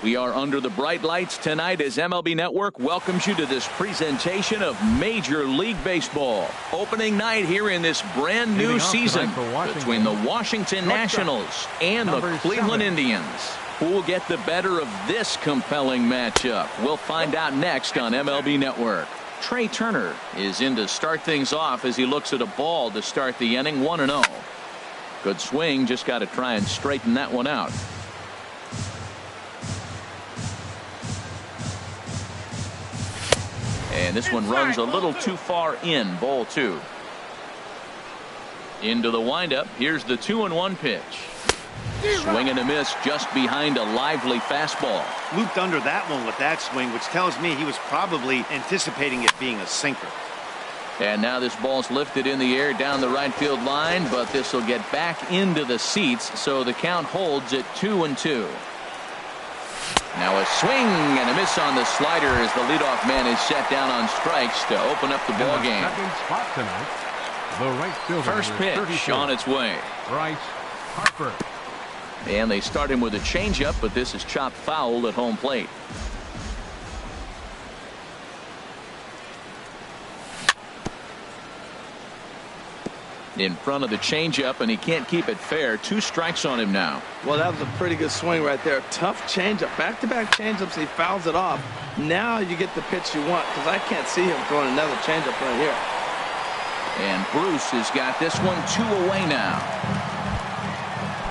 We are under the bright lights tonight as MLB Network welcomes you to this presentation of Major League Baseball. Opening night here in this brand new season between the Washington Nationals and the Cleveland Indians. Who will get the better of this compelling matchup? We'll find out next on MLB Network. Trey Turner is in to start things off as he looks at a ball to start the inning. 1-0. Good swing, just got to try and straighten that one out. And this one runs a little too far in. Ball 2. Into the windup. Here's the 2-1 pitch. Swing and a miss just behind a lively fastball. Looped under that one with that swing, which tells me he was probably anticipating it being a sinker. And now this ball's lifted in the air down the right field line, but this will get back into the seats, so the count holds at 2-2. Now a swing and a miss on the slider as the leadoff man is set down on strikes to open up the ball game. Spot tonight, the right fielder, first pitch on its way. Bryce Harper. And they start him with a changeup, but this is chopped foul at home plate. In front of the changeup, and he can't keep it fair. 2 strikes on him now. Well, that was a pretty good swing right there. Tough changeup. Back-to-back changeups. He fouls it off. Now you get the pitch you want, because I can't see him throwing another changeup right here. And Bruce has got this one 2 away now.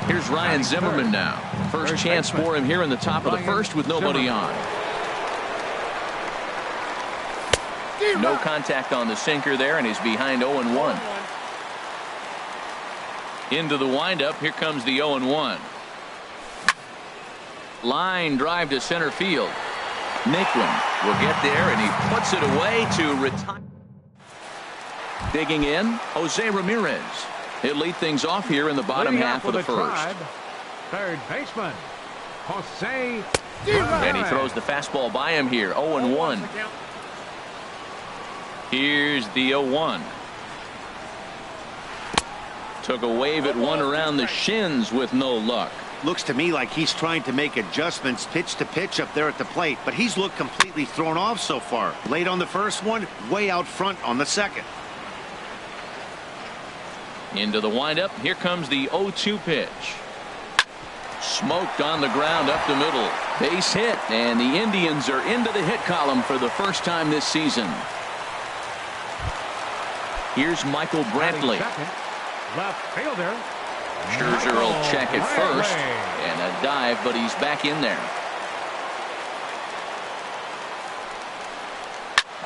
Here's Ryan Zimmerman now. First chance for him here in the top of the first with nobody on. No contact on the sinker there, and he's behind 0-1. Into the windup. Here comes the 0-1. Line drive to center field. Naquin will get there, and he puts it away to retire. Digging in, Jose Ramirez. He'll lead things off here in the bottom half of the first. Third baseman, Jose. And he throws the fastball by him here. 0-1. Here's the 0-1. Took a wave at one around the shins with no luck. Looks to me like he's trying to make adjustments pitch to pitch up there at the plate, but he's looked completely thrown off so far. Late on the first one, way out front on the second. Into the windup. Here comes the 0-2 pitch. Smoked on the ground up the middle. Base hit, and the Indians are into the hit column for the first time this season. Here's Michael Brantley. Left fielder. Scherzer will check it first, and a dive, but he's back in there.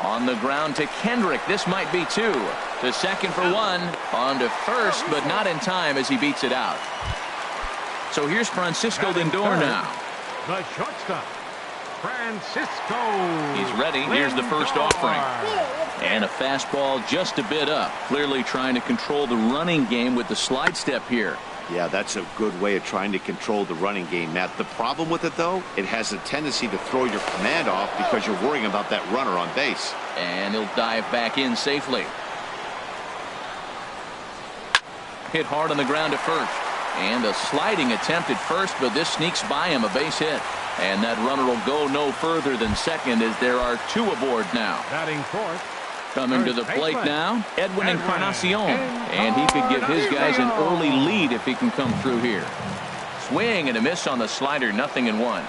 On the ground to Kendrick. This might be 2. To second for 1. On to first, but not in time as he beats it out. So here's Francisco Lindor now. The shortstop, Francisco. He's ready. Here's the first offering. And a fastball just a bit up. Clearly trying to control the running game with the slide step here. Yeah, that's a good way of trying to control the running game, Matt. The problem with it, though, it has a tendency to throw your command off because you're worrying about that runner on base. And he'll dive back in safely. Hit hard on the ground to first. And a sliding attempt at first, but this sneaks by him, a base hit. And that runner will go no further than second as there are 2 aboard now. Batting fourth. Coming to the plate now, Edwin Encarnacion. And he could give his guys an early lead if he can come through here. Swing and a miss on the slider, 0-1.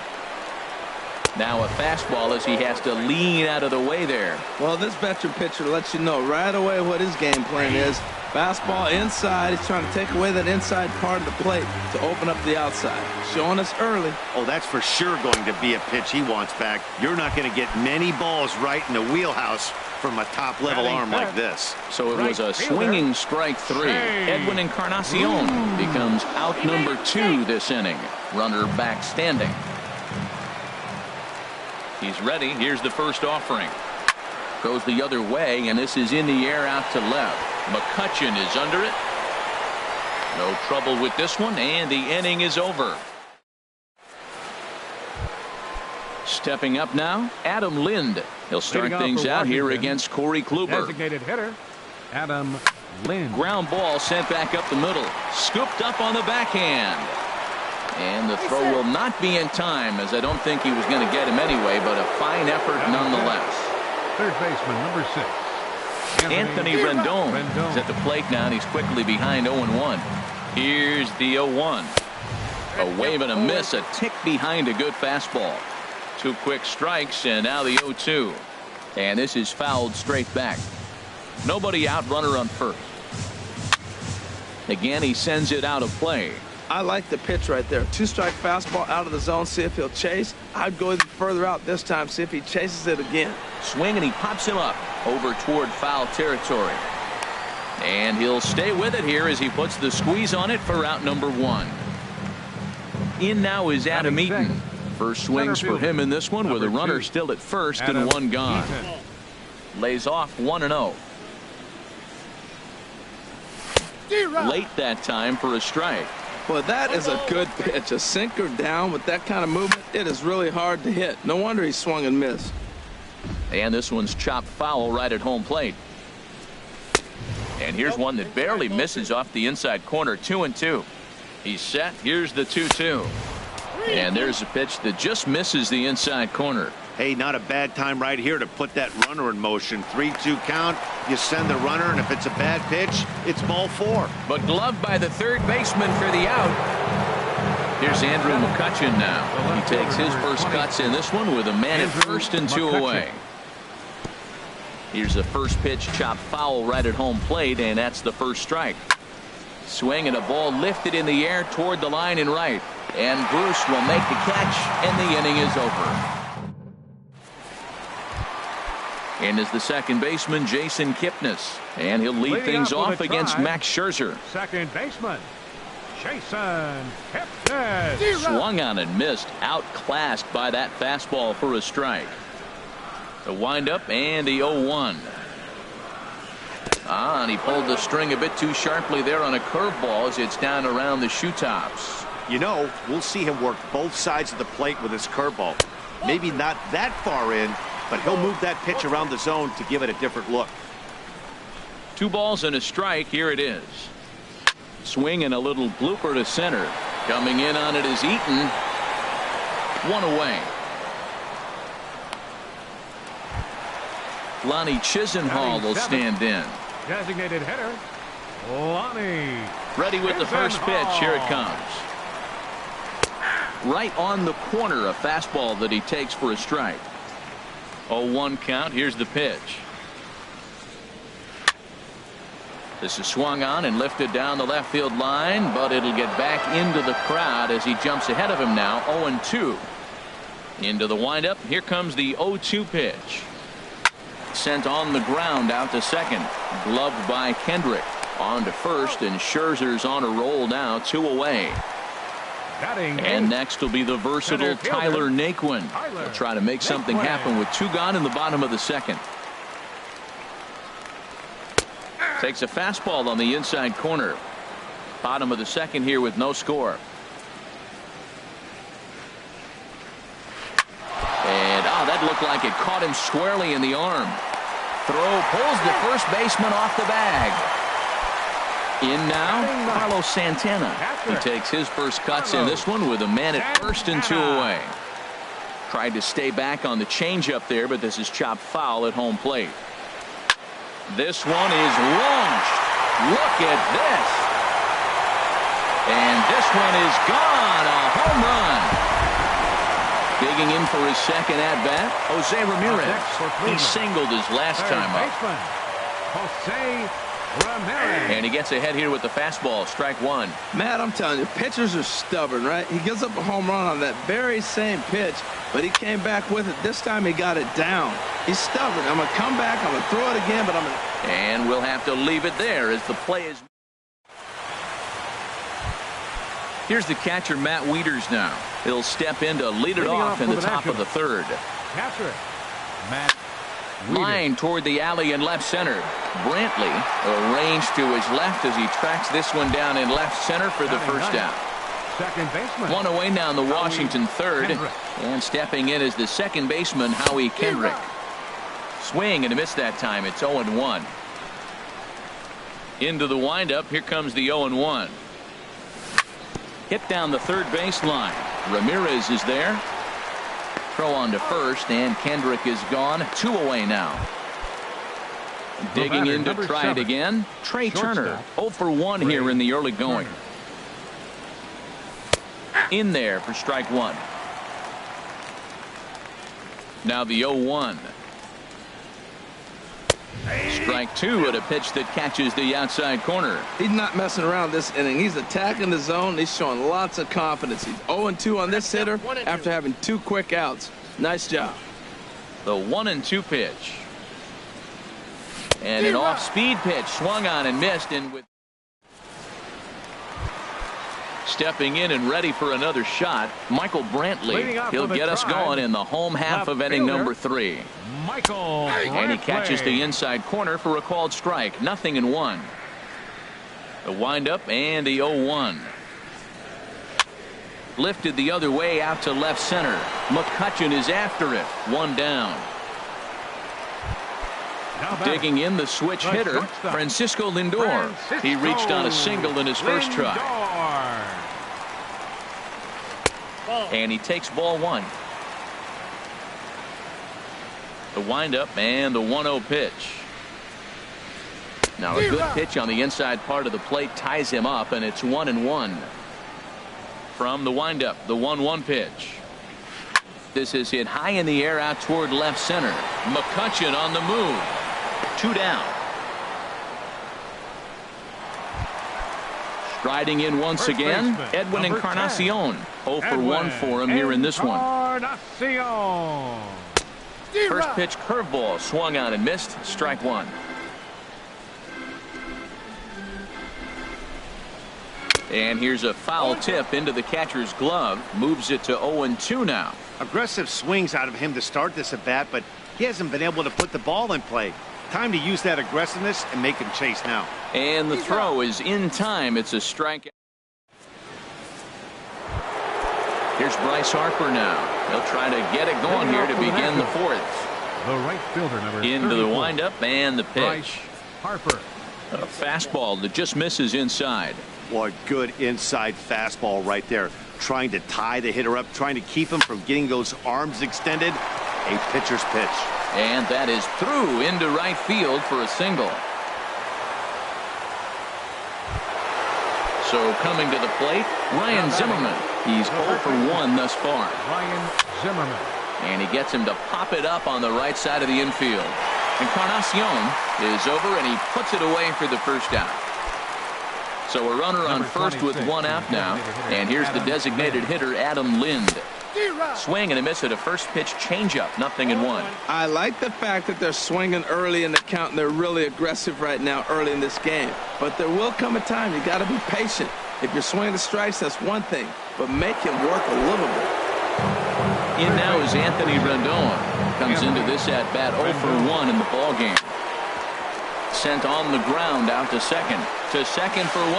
Now a fastball as he has to lean out of the way there. Well, this veteran pitcher lets you know right away what his game plan is. Fastball inside. He's trying to take away that inside part of the plate to open up the outside. Showing us early. Oh, that's for sure going to be a pitch he wants back. You're not going to get many balls right in the wheelhouse from a top-level arm like this. So it was a swinging strike 3. Edwin Encarnacion becomes out number 2 this inning. Runner back standing. He's ready. Here's the first offering. Goes the other way, and this is in the air out to left. McCutchen is under it. No trouble with this one, and the inning is over. Stepping up now, Adam Lind. He'll start things out here against Corey Kluber. Designated hitter, Adam Lind. Ground ball sent back up the middle. Scooped up on the backhand. And the throw will not be in time, as I don't think he was going to get him anyway, but a fine effort nonetheless. Third baseman, number 6. Anthony Rendon is at the plate now, and he's quickly behind 0-1. Here's the 0-1. A wave and a miss, a tick behind a good fastball. 2 quick strikes, and now the 0-2. And this is fouled straight back. Nobody out, runner on first. Again, he sends it out of play. I like the pitch right there. 2-strike fastball out of the zone, see if he'll chase. I'd go even further out this time, see if he chases it again. Swing, and he pops him up over toward foul territory. And he'll stay with it here as he puts the squeeze on it for out number 1. In now is Adam Eaton. First swings for him in this one with a runner still at first and 1 gone. Lays off 1-0. Late that time for a strike. Well, that is a good pitch. A sinker down with that kind of movement, it is really hard to hit. No wonder he swung and missed. And this one's chopped foul right at home plate. And here's one that barely misses off the inside corner. 2-2. He's set. Here's the 2-2. And there's a pitch that just misses the inside corner. Hey, not a bad time right here to put that runner in motion. 3-2 count. You send the runner, and if it's a bad pitch, it's ball 4. But gloved by the third baseman for the out. Here's Andrew McCutchen now. He takes his first cuts in this one with a man at first and 2 away. Here's the first pitch, chopped foul right at home plate, and that's the first strike. Swing, and a ball lifted in the air toward the line and right. And Bruce will make the catch, and the inning is over. And is the second baseman, Jason Kipnis. And he'll lead things off against Max Scherzer. Second baseman, Jason Kipnis. Swung on and missed. Outclassed by that fastball for a strike. The windup and the 0-1. And he pulled the string a bit too sharply there on a curveball as it's down around the shoe tops. You know, we'll see him work both sides of the plate with his curveball. Maybe not that far in, but he'll move that pitch around the zone to give it a different look. 2 balls and a strike. Here it is. Swing and a little blooper to center. Coming in on it is Eaton. 1 away. Lonnie Chisenhall will stand in. Designated hitter, Lonnie. Ready with the first pitch. Here it comes. Right on the corner, a fastball that he takes for a strike. 0-1 count. Here's the pitch. This is swung on and lifted down the left field line, but it'll get back into the crowd as he jumps ahead of him now. 0-2. Into the windup. Here comes the 0-2 pitch. Sent on the ground out to second. Gloved by Kendrick. On to first, and Scherzer's on a roll now. 2 away. And next will be the versatile Tyler Naquin. He'll try to make something happen with 2 gone in the bottom of the second. Takes a fastball on the inside corner. Bottom of the second here with no score. And that looked like it caught him squarely in the arm. Throw pulls the first baseman off the bag. In now, Carlos Santana. He takes his first cuts in this one with a man at first and 2 away. Tried to stay back on the changeup there, but this is chopped foul at home plate. This one is launched. Look at this. And this one is gone. A home run. Digging in for his second at-bat, Jose Ramirez. He singled his last time up. Jose Ramirez. And he gets ahead here with the fastball. Strike 1. Matt, I'm telling you, pitchers are stubborn, right? He gives up a home run on that very same pitch, but he came back with it. This time he got it down. He's stubborn. I'm going to come back. I'm going to throw it again, but I'm going to... And we'll have to leave it there as the play is... Here's the catcher, Matt Wieters now. He'll step in to lead it off in the top of the third. Catcher, Matt Line toward the alley in left center. Brantley arranged to his left as he tracks this one down in left center for the first out. Second baseman. 1 away now in the Washington third. Kendrick. And stepping in is the second baseman, Howie Kendrick. Swing and a miss that time. It's 0-1. Into the windup. Here comes the 0-1. Hit down the third baseline. Ramirez is there. Throw on to first, and Kendrick is gone. 2 away now. Digging in to try it again. Trey Turner, 0 for 1 here in the early going. In there for strike 1. Now the 0-1. Strike 2 at a pitch that catches the outside corner. He's not messing around this inning. He's attacking the zone. He's showing lots of confidence. He's 0-2 on this hitter after having 2 quick outs. Nice job. The 1-2 pitch. And an off-speed pitch swung on and missed. And with stepping in and ready for another shot, Michael Brantley. He'll get us going in the home half of inning number 3. Michael And he catches the inside corner for a called strike. 0-1. The windup and the 0-1. Lifted the other way out to left center. McCutchen is after it. 1 down. Digging in the switch hitter, Francisco Lindor. He reached on a single in his first try. And he takes ball 1. The windup and the 1-0 pitch. Now a good pitch on the inside part of the plate ties him up, and it's 1-1. From the windup, the 1-1 pitch. This is hit high in the air out toward left center. McCutchen on the move. 2 down. Striding in once again, Edwin Encarnacion. 0 for 1 for him here in this one. First pitch curveball swung on and missed. Strike 1. And here's a foul tip into the catcher's glove. Moves it to 0-2 now. Aggressive swings out of him to start this at bat, but he hasn't been able to put the ball in play. Time to use that aggressiveness and make him chase now. And the throw is in time. It's a strike. Here's Bryce Harper now. He'll try to get it going here to begin the 4th. The right fielder, number into the windup and the pitch. Harper. A fastball that just misses inside. Boy, good inside fastball right there. Trying to tie the hitter up, trying to keep him from getting those arms extended. A pitcher's pitch. And that is through into right field for a single. So coming to the plate, Ryan Zimmerman. He's 0 for 1 thus far. Ryan Zimmerman. And he gets him to pop it up on the right side of the infield. Encarnacion is over, and he puts it away for the first out. So a runner on first with 1 out now. And here's the designated hitter, Adam Lind. Swing and a miss at a first pitch changeup. 0-1. I like the fact that they're swinging early in the count, and they're really aggressive right now early in this game. But there will come a time you got to be patient. If you're swinging the strikes, that's one thing, but make him work a little bit. In now is Anthony Rendon. Comes into this at bat 0 for 1 in the ball game. Sent on the ground out to second. To second for 1.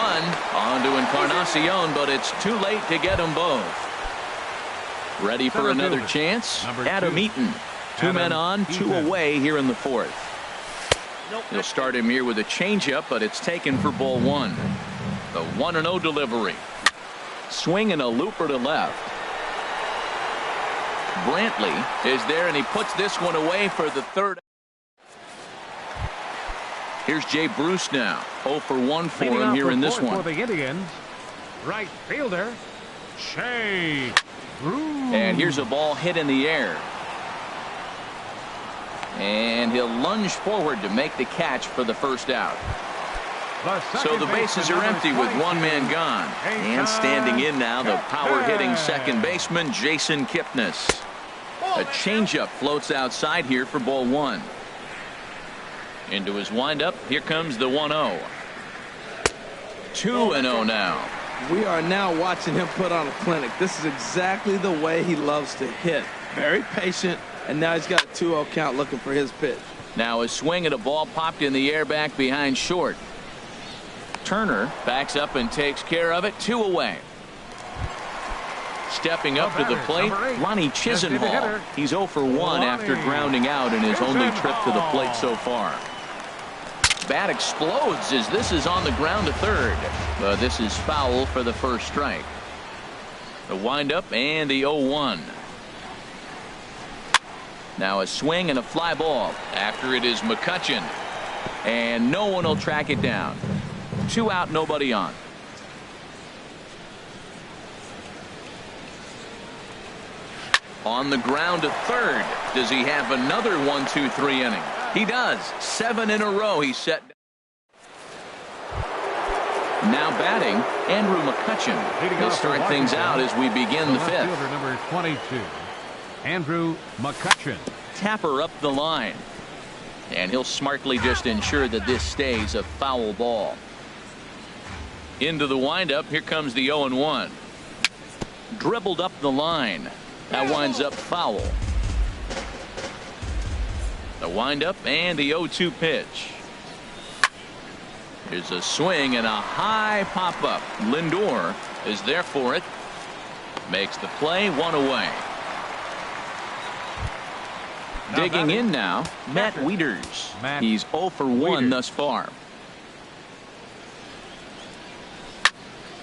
On to Encarnacion, but it's too late to get them both. Ready for another chance? Adam Eaton. 2 men on, 2 away here in the 4th. He'll start him here with a changeup, but it's taken for ball 1. The 1-0 delivery. Swing and a looper to left. Brantley is there, and he puts this one away for the 3rd. Here's Jay Bruce now. 0 for 1 for him here in this one. For the Indians, right fielder, Jay Bruce. And here's a ball hit in the air. And he'll lunge forward to make the catch for the first out. So the bases are empty with 1 man gone. And standing in now, the power-hitting second baseman, Jason Kipnis. A changeup floats outside here for ball 1. Into his windup, here comes the 1-0. 2-0 now. We are now watching him put on a clinic. This is exactly the way he loves to hit. Very patient, and now he's got a 2-0 count looking for his pitch. Now a swing and a ball popped in the air back behind short. Turner backs up and takes care of it. 2 away. Stepping up to the plate, Ronnie Chisenhall. He's 0 for 1 after grounding out in his only trip to the plate so far. Bat explodes as this is on the ground to third. But this is foul for the first strike. The windup and the 0-1. Now a swing and a fly ball. After it is McCutchen. And no one will track it down. 2 out, nobody on. On the ground to third. Does he have another 1-2-3 inning? He does. 7 in a row he's set. Now batting, Andrew McCutchen. He'll start things out as we begin the 5th. Fielder number 22, Andrew McCutchen. Tapper up the line. And he'll smartly just ensure that this stays a foul ball. Into the windup. Here comes the 0-1. Dribbled up the line. That winds up foul. The windup and the 0-2 pitch. Here's a swing and a high pop-up. Lindor is there for it. Makes the play, 1 away. Digging in now, Matt Wieters. He's 0 for 1 thus far.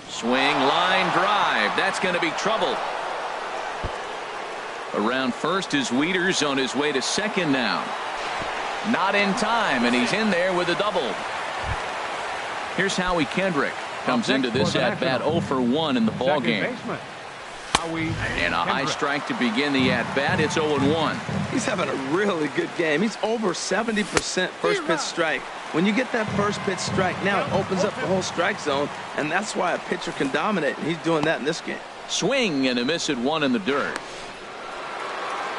Swing, line drive. That's going to be trouble. Around first is Wieters on his way to second now. Not in time, and he's in there with a double. Here's Howie Kendrick. Comes into this at-bat 0 for 1 in the ball game. And a high strike to begin the at-bat. It's 0-1. He's having a really good game. He's over 70% first pitch strike. When you get that first pitch strike, now it opens up the whole strike zone, and that's why a pitcher can dominate, and he's doing that in this game. Swing and a miss at 1 in the dirt.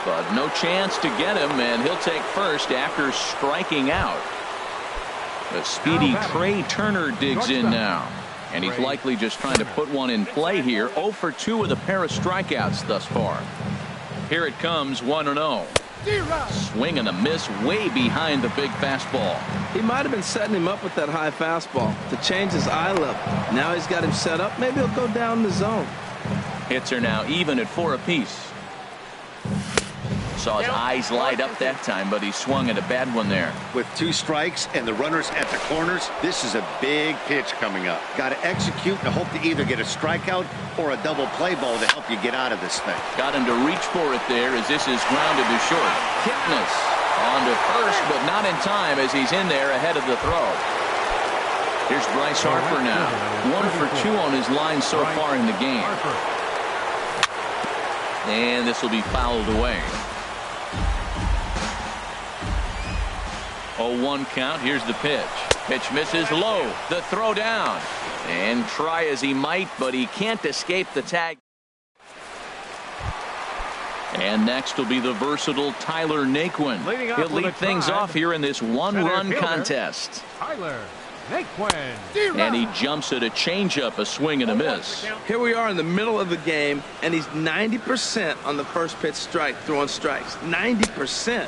But no chance to get him, and he'll take first after striking out. The speedy Trey Turner digs in now. And he's likely just trying to put one in play here. 0 for 2 with a pair of strikeouts thus far. Here it comes, 1-0. Swing and a miss way behind the big fastball. He might have been setting him up with that high fastball to change his eye level. Now he's got him set up. Maybe he'll go down the zone. Hits are now even at 4 apiece. Saw his eyes light up that time, but he swung at a bad one there. With 2 strikes and the runners at the corners, this is a big pitch coming up. Got to execute and hope to either get a strikeout or a double play ball to help you get out of this thing. Got him to reach for it there as this is grounded to short. Kipnis on to first, but not in time as he's in there ahead of the throw. Here's Bryce Harper now. 1 for 2 on his line so far in the game. And this will be fouled away. 0-1 count. Here's the pitch. Pitch misses low. The throw down. And try as he might, but he can't escape the tag. And next will be the versatile Tyler Naquin. He'll lead things off here in this 1-run contest. Tyler Naquin. And he jumps at a changeup, a swing and a miss. Here we are in the middle of the game, and he's 90% on the first pitch strike, throwing strikes. 90%.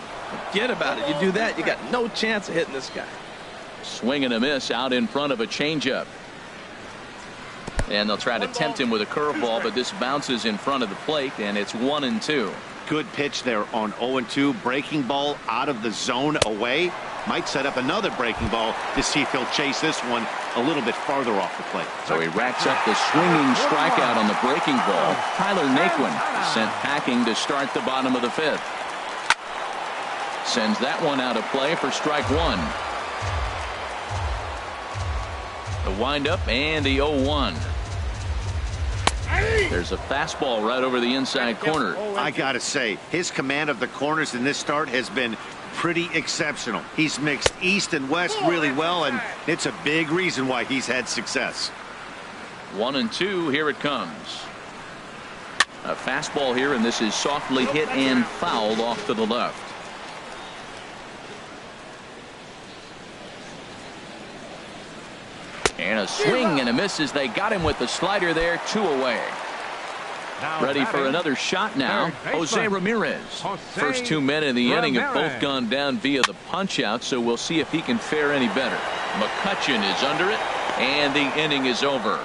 Forget about it. You do that, you got no chance of hitting this guy. Swing and a miss out in front of a changeup. And they'll try to tempt him with a curveball, but this bounces in front of the plate, and it's 1-2. Good pitch there on 0-2. Breaking ball out of the zone away. Might set up another breaking ball to see if he'll chase this one a little bit farther off the plate. So he racks up the swinging strikeout on the breaking ball. Tyler Naquin sent packing to start the bottom of the 5th. Sends that one out of play for strike 1. The windup and the 0-1. There's a fastball right over the inside corner. I gotta say, his command of the corners in this start has been pretty exceptional. He's mixed east and west really well, and it's a big reason why he's had success. 1-2. Here it comes. A fastball here, and this is softly hit and fouled off to the left. And a swing and a miss as they got him with the slider there. 2 away. Ready for another shot now. Jose Ramirez. First 2 men in the inning have both gone down via the punch out, so we'll see if he can fare any better. McCutchen is under it, and the inning is over.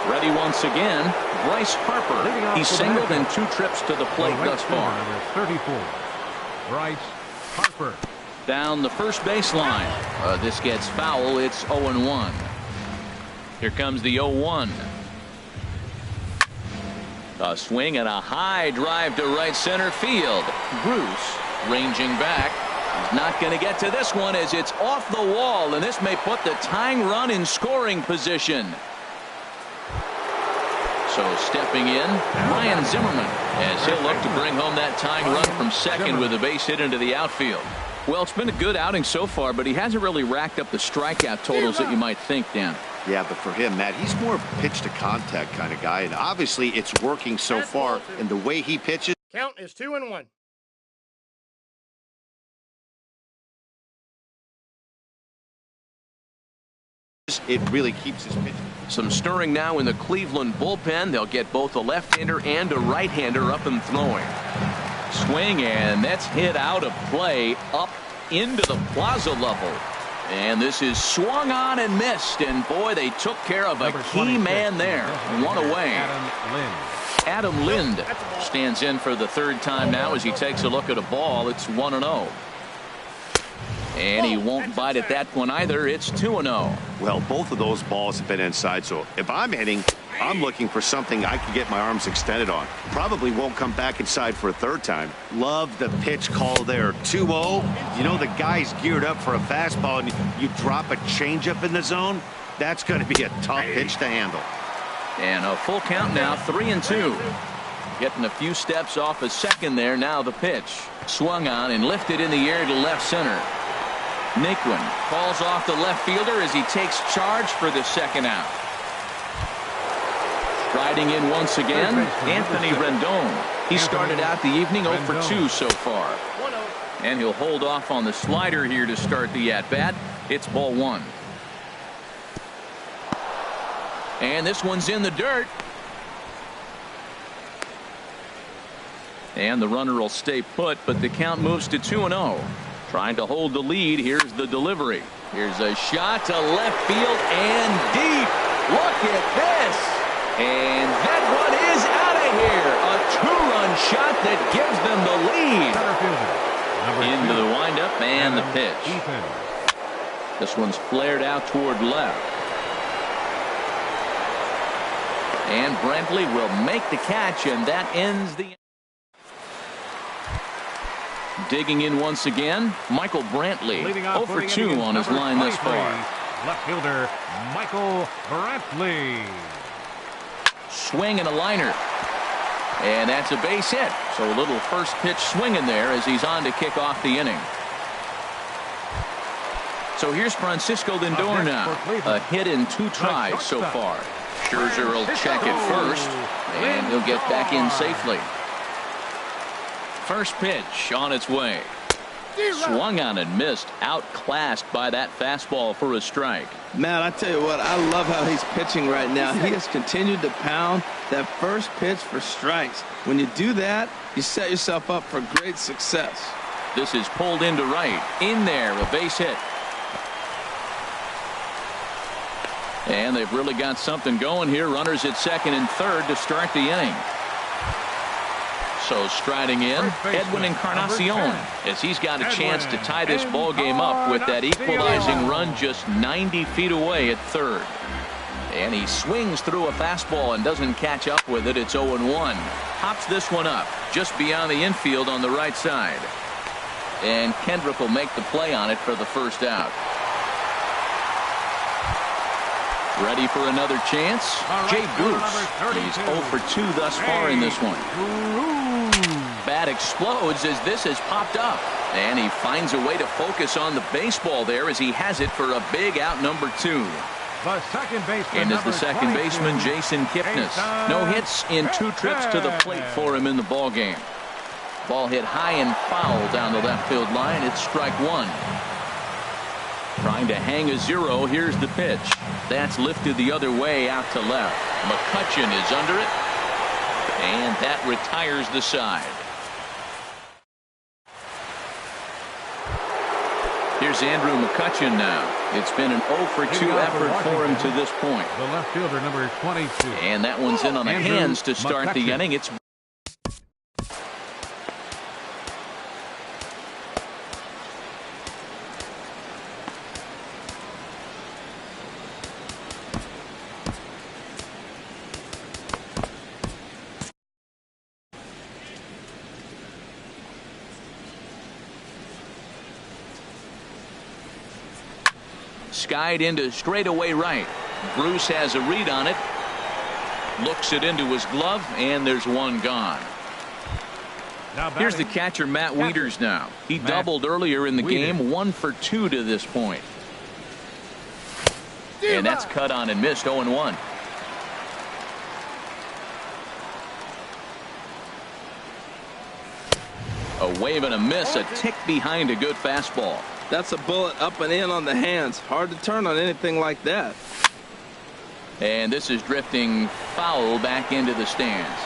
Ready once again, Bryce Harper. He's singled in 2 trips to the plate thus far. Number 34, Bryce Harper. Down the first baseline. This gets foul. It's 0-1. Here comes the 0-1. A swing and a high drive to right center field. Bruce ranging back. He's not going to get to this one as it's off the wall, and this may put the tying run in scoring position. So stepping in, Ryan Zimmerman, as he'll look to bring home that tying run from second with a base hit into the outfield. Well, it's been a good outing so far, but he hasn't really racked up the strikeout totals that you might think, Dan. Yeah, but for him, Matt, he's more of a pitch to contact kind of guy, and obviously it's working so far. And the way he pitches, count is 2-1. it really keeps his pitch. Some stirring now in the Cleveland bullpen. They'll get both a left-hander and a right-hander up and throwing. Swing, and that's hit out of play up into the plaza level. And this is swung on and missed, and boy, they took care of a key man there. One away. Adam Lind stands in for the third time now as he takes a look at a ball. It's 1-0. And he won't bite at that one either. It's 2-0. Well, both of those balls have been inside, so if I'm hitting, I'm looking for something I can get my arms extended on. Probably won't come back inside for a third time. Love the pitch call there. 2-0. You know, the guy's geared up for a fastball, and you drop a changeup in the zone. That's going to be a tough pitch to handle. And a full count now, 3-2. Getting a few steps off a second there. Now the pitch. Swung on and lifted in the air to left center. Naquin falls off the left fielder as he takes charge for the second out. Riding in once again, Anthony Rendon. He started out the evening 0 for 2 so far. And he'll hold off on the slider here to start the at-bat. It's ball one. And this one's in the dirt. And the runner will stay put, but the count moves to 2-0. Trying to hold the lead. Here's the delivery. Here's a shot to left field and deep. Look at this. And that one is out of here. A two-run shot that gives them the lead. Into the windup and the pitch. This one's flared out toward left. And Brantley will make the catch, and that ends the. Digging in once again, Michael Brantley. 0 for 2 on his line thus far. Left fielder Michael Brantley. Swing and a liner. And that's a base hit. So a little first pitch swing in there as he's on to kick off the inning. So here's Francisco Lindor now. A hit in 2 tries so far. Scherzer will check it first, and he'll get back in safely. First pitch on its way. Swung on and missed. Outclassed by that fastball for a strike. Matt, I tell you what, I love how he's pitching right now. He has continued to pound that first pitch for strikes. When you do that, you set yourself up for great success. This is pulled into right. In there, a base hit. And they've really got something going here. Runners at second and third to start the inning. So striding in, Edwin Encarnacion, as he's got a chance to tie this ball game up with that equalizing run just 90 feet away at third. And he swings through a fastball and doesn't catch up with it. It's 0-1. Hops this one up just beyond the infield on the right side. And Kendrick will make the play on it for the first out. Ready for another chance? Jay Bruce. He's 0 for 2 thus far in this one. Bat explodes as this has popped up. And he finds a way to focus on the baseball there as he has it for a big out number 2. And is the second baseman, Jason Kipnis. No hits in 2 trips to the plate for him in the ball game. Ball hit high and foul down the left field line. It's strike 1. Trying to hang a 0. Here's the pitch. That's lifted the other way out to left. McCutchen is under it. And that retires the side. Here's Andrew McCutchen now. It's been an 0 for 2 effort for him to this point. The left fielder, number 22. And that one's in on the hands to start the inning. It's Skied into straightaway right. Bruce has a read on it. Looks it into his glove, and there's one gone. Here's the catcher, Matt Wieters now. He doubled earlier in the game, 1 for 2 to this point. And that's cut on and missed, 0-1. A wave and a miss, a tick behind a good fastball. That's a bullet up and in on the hands. Hard to turn on anything like that. And this is drifting foul back into the stands.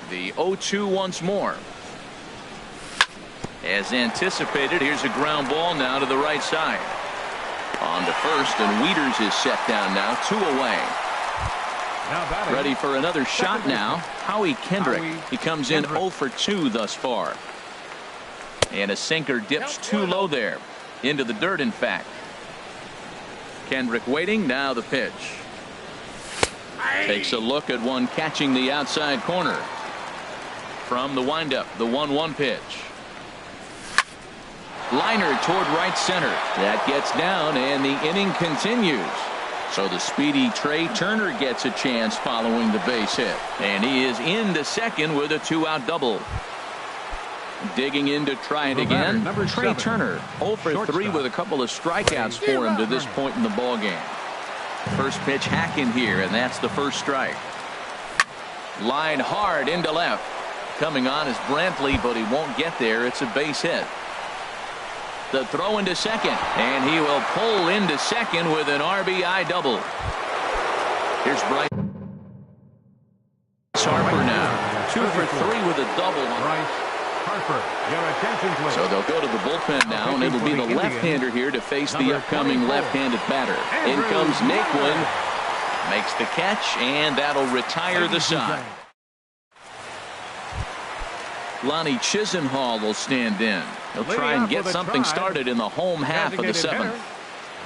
The 0-2 once more. As anticipated, here's a ground ball now to the right side. On to first, and Wieters is set down now, 2 away. Ready for another shot now. Howie Kendrick. He comes in 0 for 2 thus far. And a sinker dips too low there. Into the dirt, in fact. Kendrick waiting. Now the pitch. Takes a look at one catching the outside corner. From the windup, the 1-1 pitch. Liner toward right center. That gets down, and the inning continues. So the speedy Trey Turner gets a chance following the base hit. And he is into second with a 2-out double. Digging in to try it again. Trey Turner 0 for 3 with a couple of strikeouts for him to this point in the ballgame. First pitch hacking here, and that's the first strike. Line hard into left. Coming on is Brantley, but he won't get there. It's a base hit. The throw into second, and he will pull into second with an RBI double. Here's Bryce Harper now. 2 for 3 with a double. So they'll go to the bullpen now, and it'll be the left-hander here to face the upcoming left-handed batter. In comes Naquin, makes the catch, and that'll retire the side. Lonnie Chisenhall will stand in. He'll try and get something started in the home half of the 7th.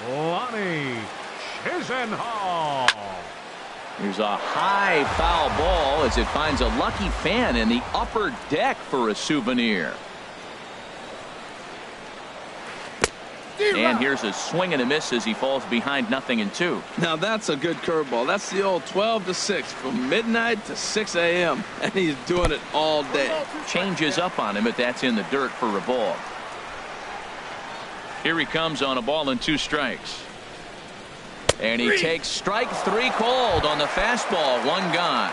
Lonnie Chisenhall. Here's a high foul ball as it finds a lucky fan in the upper deck for a souvenir. And here's a swing and a miss as he falls behind 0-2. Now that's a good curveball. That's the old 12-6 from midnight to 6 a.m. and he's doing it all day. Changes up on him, but that's in the dirt for a ball. Here he comes on a ball and 2 strikes. And he takes strike 3 called on the fastball. 1 gone.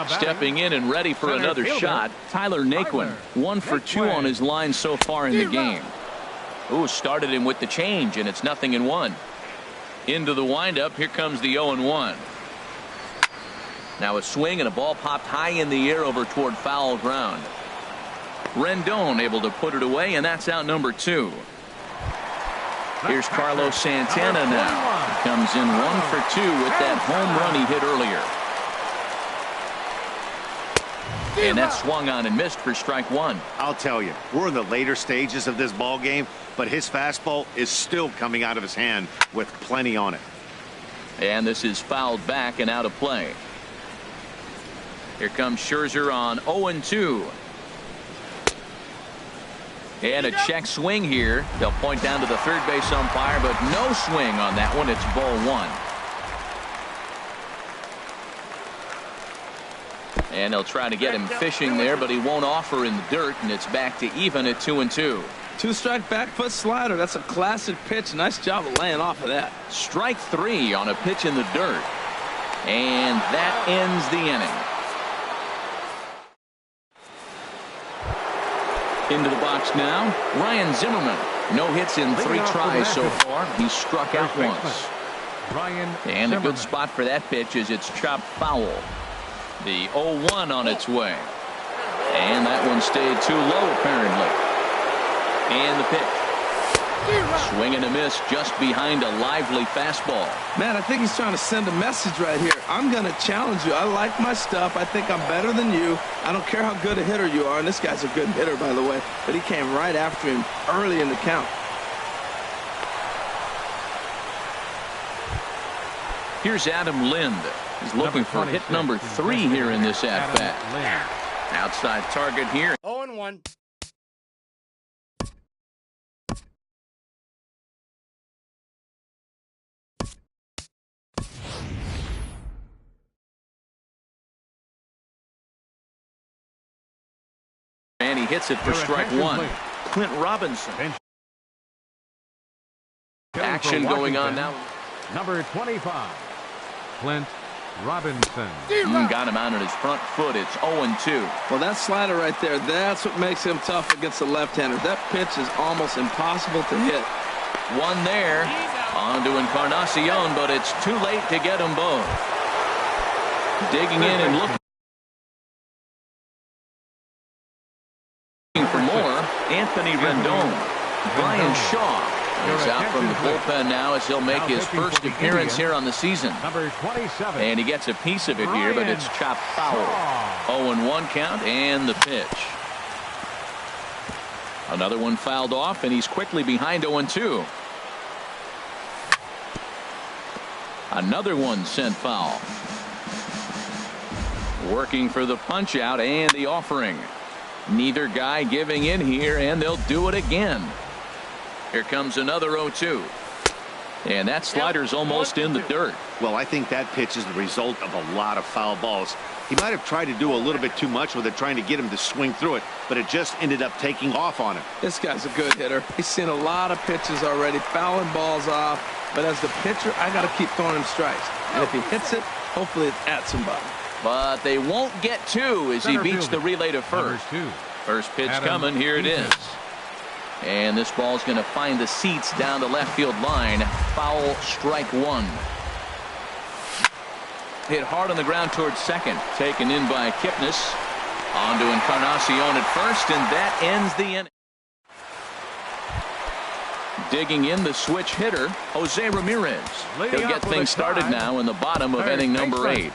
Stepping in and ready for another shot, Tyler Naquin. 1 for 2 on his line so far in the game. Ooh, started him with the change, and it's 0-1. Into the windup. Here comes the 0-1. Now a swing and a ball popped high in the air over toward foul ground. Rendon able to put it away, and that's out number 2. Here's Carlos Santana now. He comes in 1 for 2 with that home run he hit earlier. And that swung on and missed for strike 1. I'll tell you, we're in the later stages of this ball game, but his fastball is still coming out of his hand with plenty on it. And this is fouled back and out of play. Here comes Scherzer on 0-2. And a check swing here. They'll point down to the third base umpire, but no swing on that one. It's ball 1. And they'll try to get him fishing there, but he won't offer in the dirt, and it's back to even at 2-2. 2-strike back foot slider. That's a classic pitch. Nice job of laying off of that. Strike 3 on a pitch in the dirt. And that ends the inning. Into the box now, Ryan Zimmerman. No hits in 3 tries so far. He's struck out once. And a good spot for that pitch as it's chopped foul. The 0-1 on its way. And that one stayed too low, apparently. And the pitch. Swing and a miss just behind a lively fastball. Man, I think he's trying to send a message right here. I'm going to challenge you. I like my stuff. I think I'm better than you. I don't care how good a hitter you are. And this guy's a good hitter, by the way. But he came right after him early in the count. Here's Adam Lind. He's looking for hit number 3 here in this at-bat. Outside target here. 0-1. hits it for strike one. Clint Robinson. Action going on now. Number 25, Clint Robinson. Got him out on his front foot. It's 0-2. Well, that slider right there, that's what makes him tough against the left-hander. That pitch is almost impossible to hit. One there. On to Encarnacion, but it's too late to get them both. Digging in and looking for more, Anthony Rendon. Brian Shaw is out from the bullpen now as he'll make his first appearance here on the season. Number 27. And he gets a piece of it here, but it's chopped foul. 0-1 count and the pitch. Another one fouled off, and he's quickly behind 0-2. Another one sent foul. Working for the punch out and the offering. Neither guy giving in here, and they'll do it again. Here comes another 0-2. And that slider's almost in the dirt. Well, I think that pitch is the result of a lot of foul balls. He might have tried to do a little bit too much with it, trying to get him to swing through it, but it just ended up taking off on him. This guy's a good hitter. He's seen a lot of pitches already, fouling balls off. But as the pitcher, I got to keep throwing him strikes. And if he hits it, hopefully it's at somebody. But they won't get two as he beats the relay to first. First pitch coming. Here it is. And this ball's going to find the seats down the left field line. Foul, strike one. Hit hard on the ground towards second. Taken in by Kipnis. On to Encarnacion at first, and that ends the inning. Digging in the switch hitter, Jose Ramirez. He'll get things started now in the bottom of inning number 8.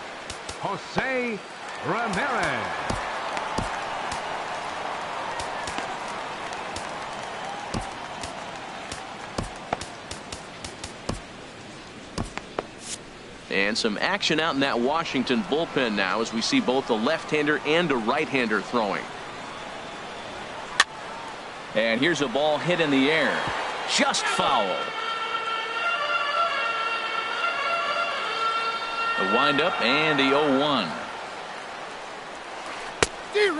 Jose Ramirez. And some action out in that Washington bullpen now as we see both a left-hander and a right-hander throwing. And here's a ball hit in the air. Just foul. The windup and the 0-1.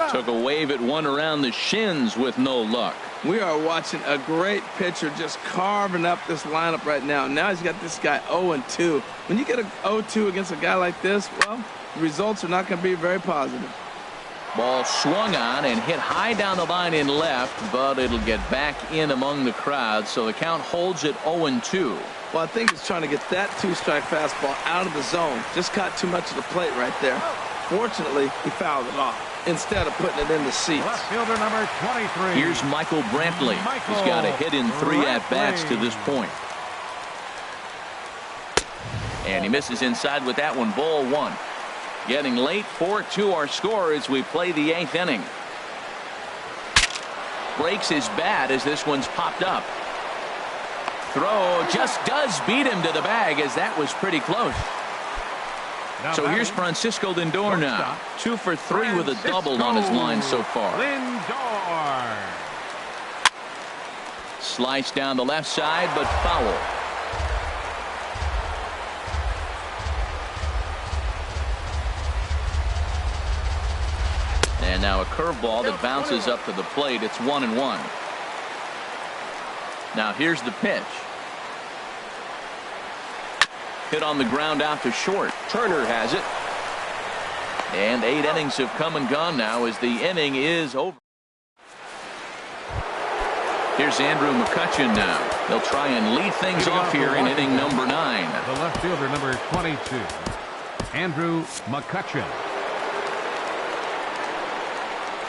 Took a wave at one around the shins with no luck. We are watching a great pitcher just carving up this lineup right now. Now he's got this guy 0-2. When you get a 0-2 against a guy like this, well, the results are not going to be very positive. Ball swung on and hit high down the line in left, but it'll get back in among the crowd, so the count holds at 0-2. Well, I think he's trying to get that two-strike fastball out of the zone. Just caught too much of the plate right there. Fortunately, he fouled it off instead of putting it in the seats. Left fielder number 23. Here's Michael Brantley. He's got a hit in 3 at-bats to this point. And he misses inside with that one. Ball 1. Getting late, 4-2 our score as we play the 8th inning. Breaks his bat as this one's popped up. Throw just does beat him to the bag as that was pretty close. So here's Francisco Lindor now. 2 for 3 with a double on his line so far. Lindor. Slice down the left side, but foul. And now a curveball that bounces up to the plate. It's 1-1. Now here's the pitch. Hit on the ground out to short. Turner has it. And 8 innings have come and gone now as the inning is over. Here's Andrew McCutchen now. They'll try and lead things off here in inning number 9. The left fielder number 22, Andrew McCutchen.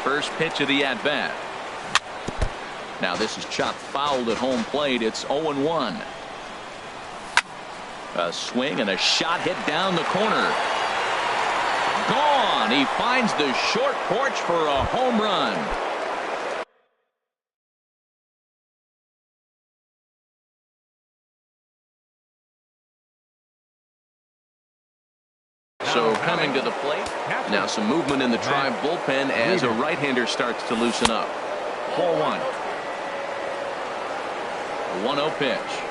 First pitch of the at-bat. Now this is chopped fouled at home plate. It's 0-1. A swing and a shot hit down the corner. Gone. He finds the short porch for a home run. So coming to the plate. Now some movement in the Tribe bullpen as a right-hander starts to loosen up. Ball 1. A 1-0 pitch.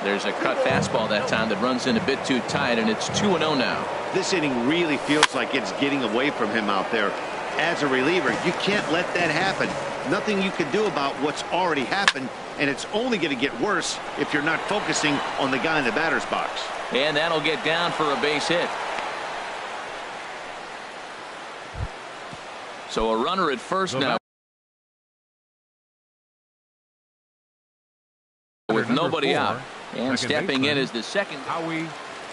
There's a cut fastball that time that runs in a bit too tight, and it's 2-0 now. This inning really feels like it's getting away from him out there. As a reliever, you can't let that happen. Nothing you can do about what's already happened, and it's only going to get worse if you're not focusing on the guy in the batter's box. And that'll get down for a base hit. So a runner at first now. With nobody out. And stepping in is the second. Howie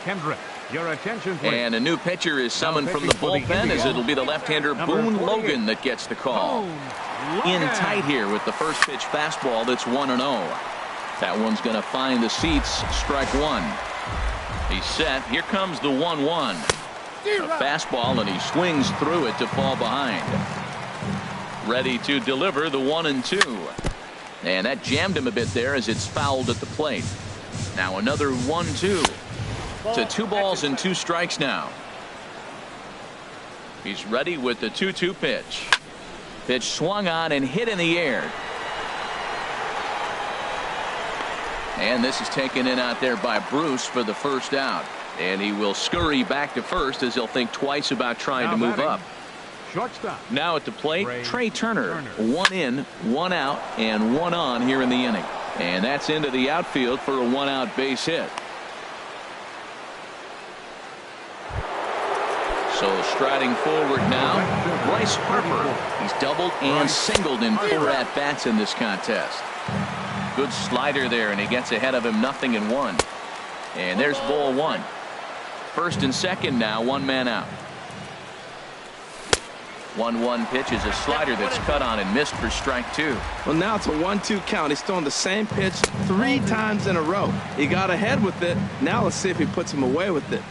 Kendrick. Your attention, please. And a new pitcher is summoned from the bullpen, as it'll be the left-hander Boone Logan that gets the call. In tight here with the first pitch fastball that's 1-0. That one's going to find the seats. Strike one. He's set. Here comes the 1-1. A fastball, and he swings through it to fall behind. Ready to deliver the 1-2. And that jammed him a bit there as it's fouled at the plate. Now another 1-2. To 2 balls and 2 strikes now. He's ready with the 2-2 pitch. Pitch swung on and hit in the air. And this is taken in out there by Bruce for the first out. And he will scurry back to first as he'll think twice about trying to move up. Shortstop. Now at the plate, Trey Turner. 1 in, 1 out, and 1 on here in the inning. And that's into the outfield for a 1-out base hit. So striding forward now, Bryce Harper. He's doubled and singled in 4 at-bats in this contest. Good slider there, and he gets ahead of him 0-1. And there's ball 1. First and second now, 1 man out. 1-1 pitch is a slider that's cut on and missed for strike 2. Well, now it's a 1-2 count. He's throwing the same pitch 3 times in a row. He got ahead with it. Now let's see if he puts him away with it.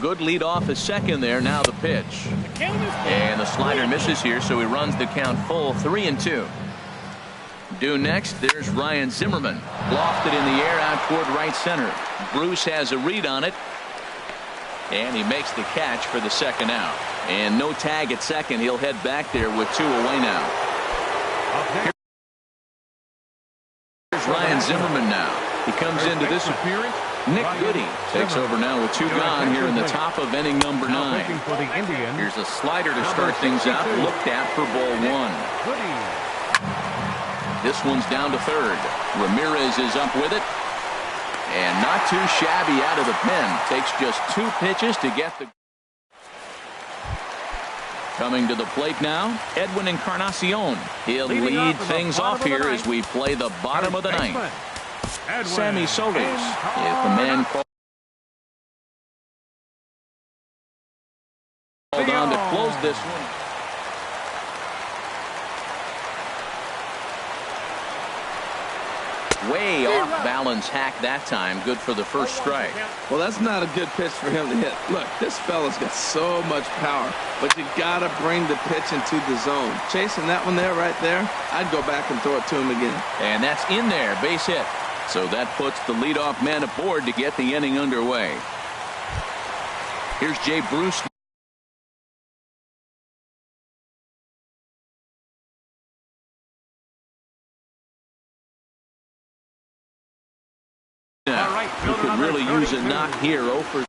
Good lead off is second there. Now the pitch. And the slider misses here, so he runs the count full 3-2. Due next, there's Ryan Zimmerman. Lofted in the air out toward right center. Bruce has a read on it. And he makes the catch for the second out. And no tag at second. He'll head back there with 2 away now. Here's Ryan Zimmerman now. He comes into this appearance. Nick Goody takes over now with 2 gone here in the top of inning number 9. Here's a slider to start things out. Looked at for ball 1. This one's down to third. Ramirez is up with it. And not too shabby out of the pen. Takes just 2 pitches to get the. Coming to the plate now, Edwin Encarnacion. He'll lead things off here as we play the bottom of the 9th. Sammy Solis is the man called on to close this one. Way off balance hack that time. Good for the first strike. Well, that's not a good pitch for him to hit. Look, this fella's got so much power, but you got to bring the pitch into the zone. Chasing that one there, right there, I'd go back and throw it to him again. And that's in there, base hit. So that puts the leadoff man aboard to get the inning underway. Here's Jay Bruce. Who could really use a knock here. 0 for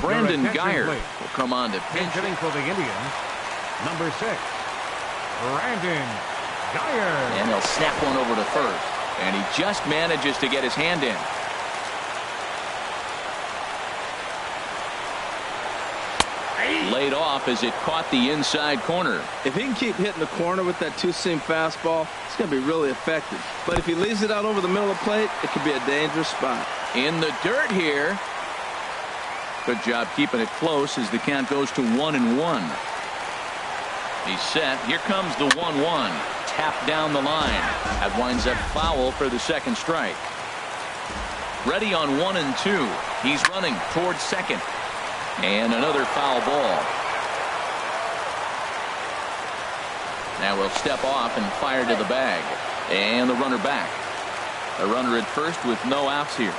Brandon Geyer will come on to pitch. Hitting for the Indians, number 6, Brandon Geyer. And he'll snap one over to first. And he just manages to get his hand in. Laid off as it caught the inside corner. If he can keep hitting the corner with that 2-seam fastball, it's going to be really effective. But if he leaves it out over the middle of the plate, it could be a dangerous spot. In the dirt here. Good job keeping it close as the count goes to 1-1. He's set. Here comes the 1-1. Tap down the line. That winds up foul for the second strike. Ready on 1-2. He's running towards second. And another foul ball. Now we'll step off and fire to the bag. And the runner back. A runner at first with no outs here.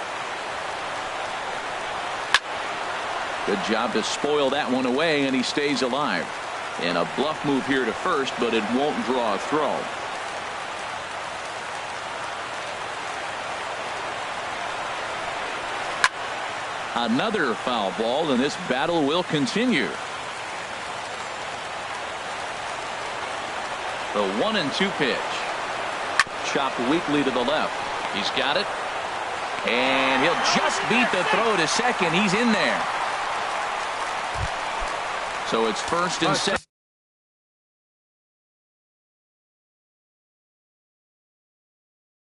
Good job to spoil that one away, and he stays alive. And a bluff move here to first, but it won't draw a throw. Another foul ball, and this battle will continue. The 1-2 pitch. Chopped weakly to the left. He's got it. And he'll just beat the throw to second. He's in there. So it's first and second.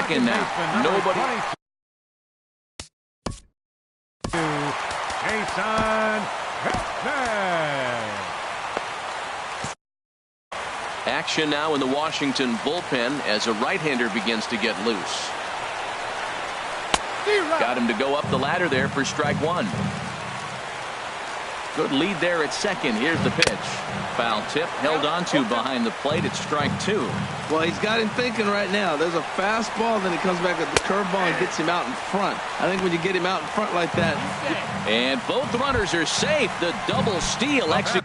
Now, nobody. Action now in the Washington bullpen as a right-hander begins to get loose. Got him to go up the ladder there for strike one. Good lead there at second. Here's the pitch. Foul tip held on to behind the plate. It's strike two. Well, he's got him thinking right now. There's a fastball, then he comes back at the curveball and gets him out in front. I think when you get him out in front like that. And both runners are safe. The double steal executed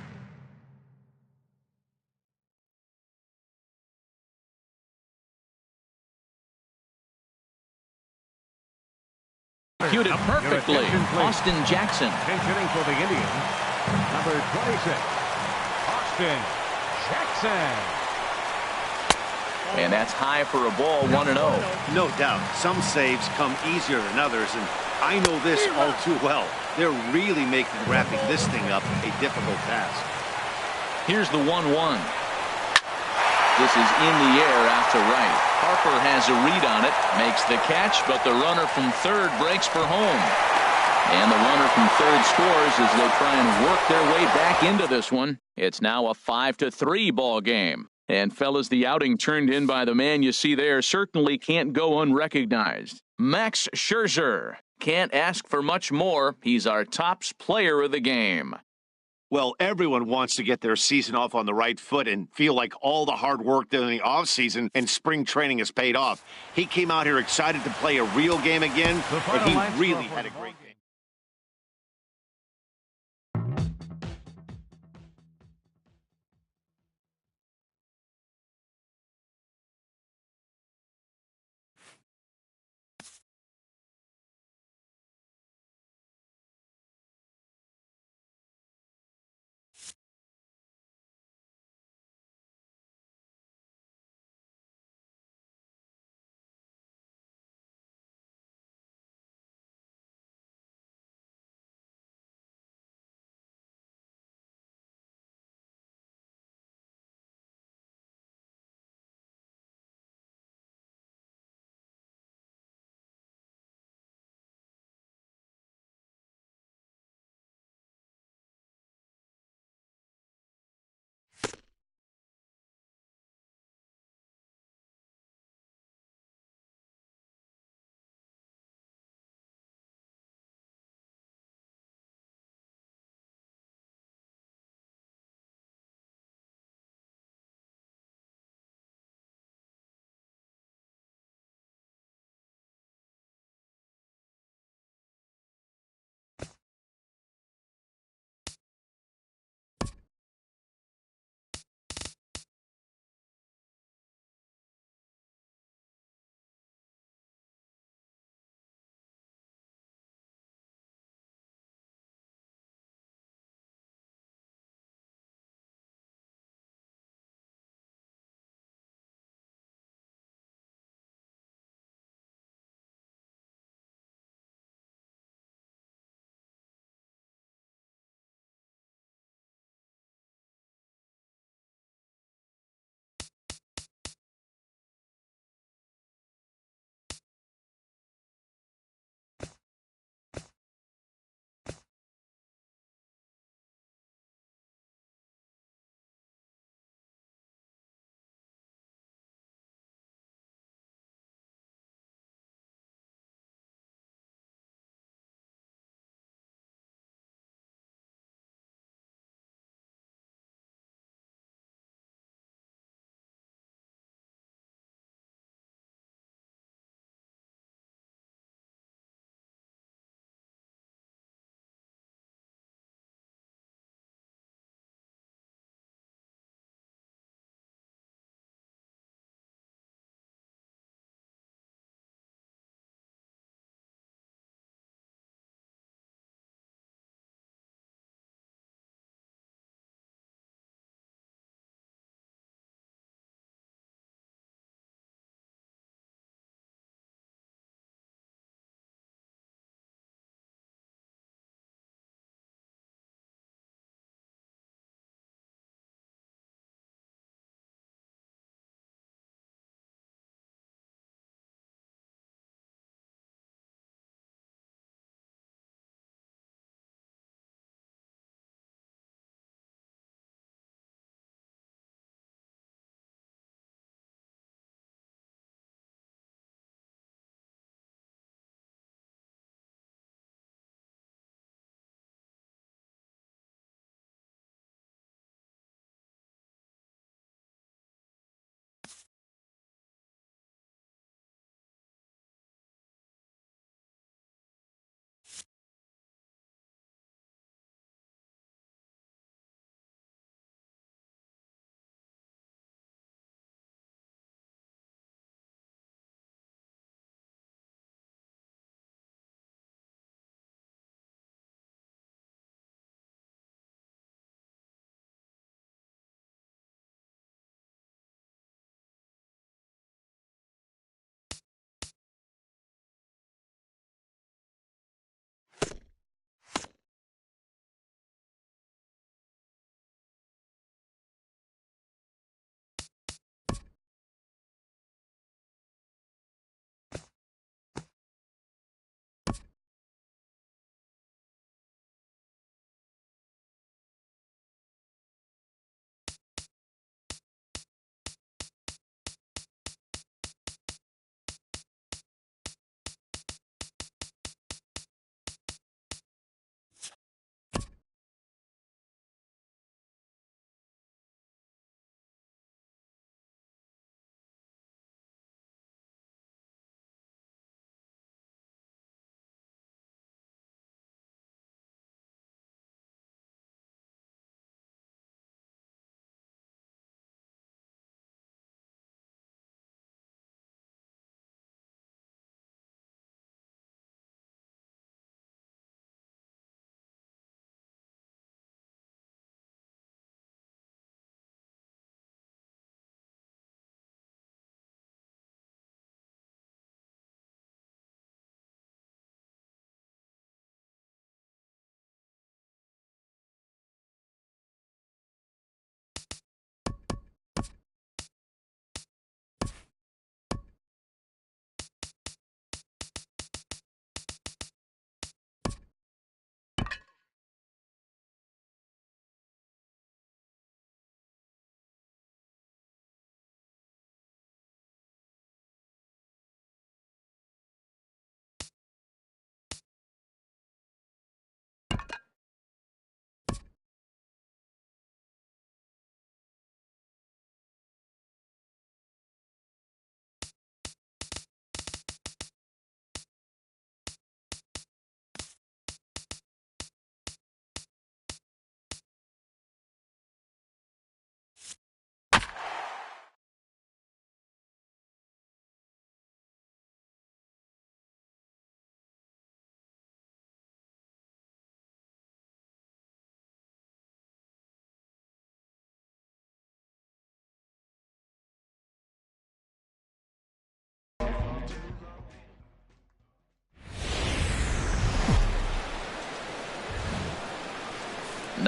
perfectly. Austin Jackson. Pinch hitting for the Indians. Number 26, Austin Jackson. And that's high for a ball, 1-0. No doubt. Some saves come easier than others, and I know this all too well. They're really making wrapping this thing up a difficult task. Here's the 1-1. This is in the air out to right. Harper has a read on it, makes the catch, but the runner from third breaks for home. And the runner from third scores as they try and work their way back into this one. It's now a 5-3 ball game. And fellas, the outing turned in by the man you see there certainly can't go unrecognized. Max Scherzer. Can't ask for much more. He's our tops player of the game. Well, everyone wants to get their season off on the right foot and feel like all the hard work done in the offseason and spring training has paid off. He came out here excited to play a real game again, and he really had a great game.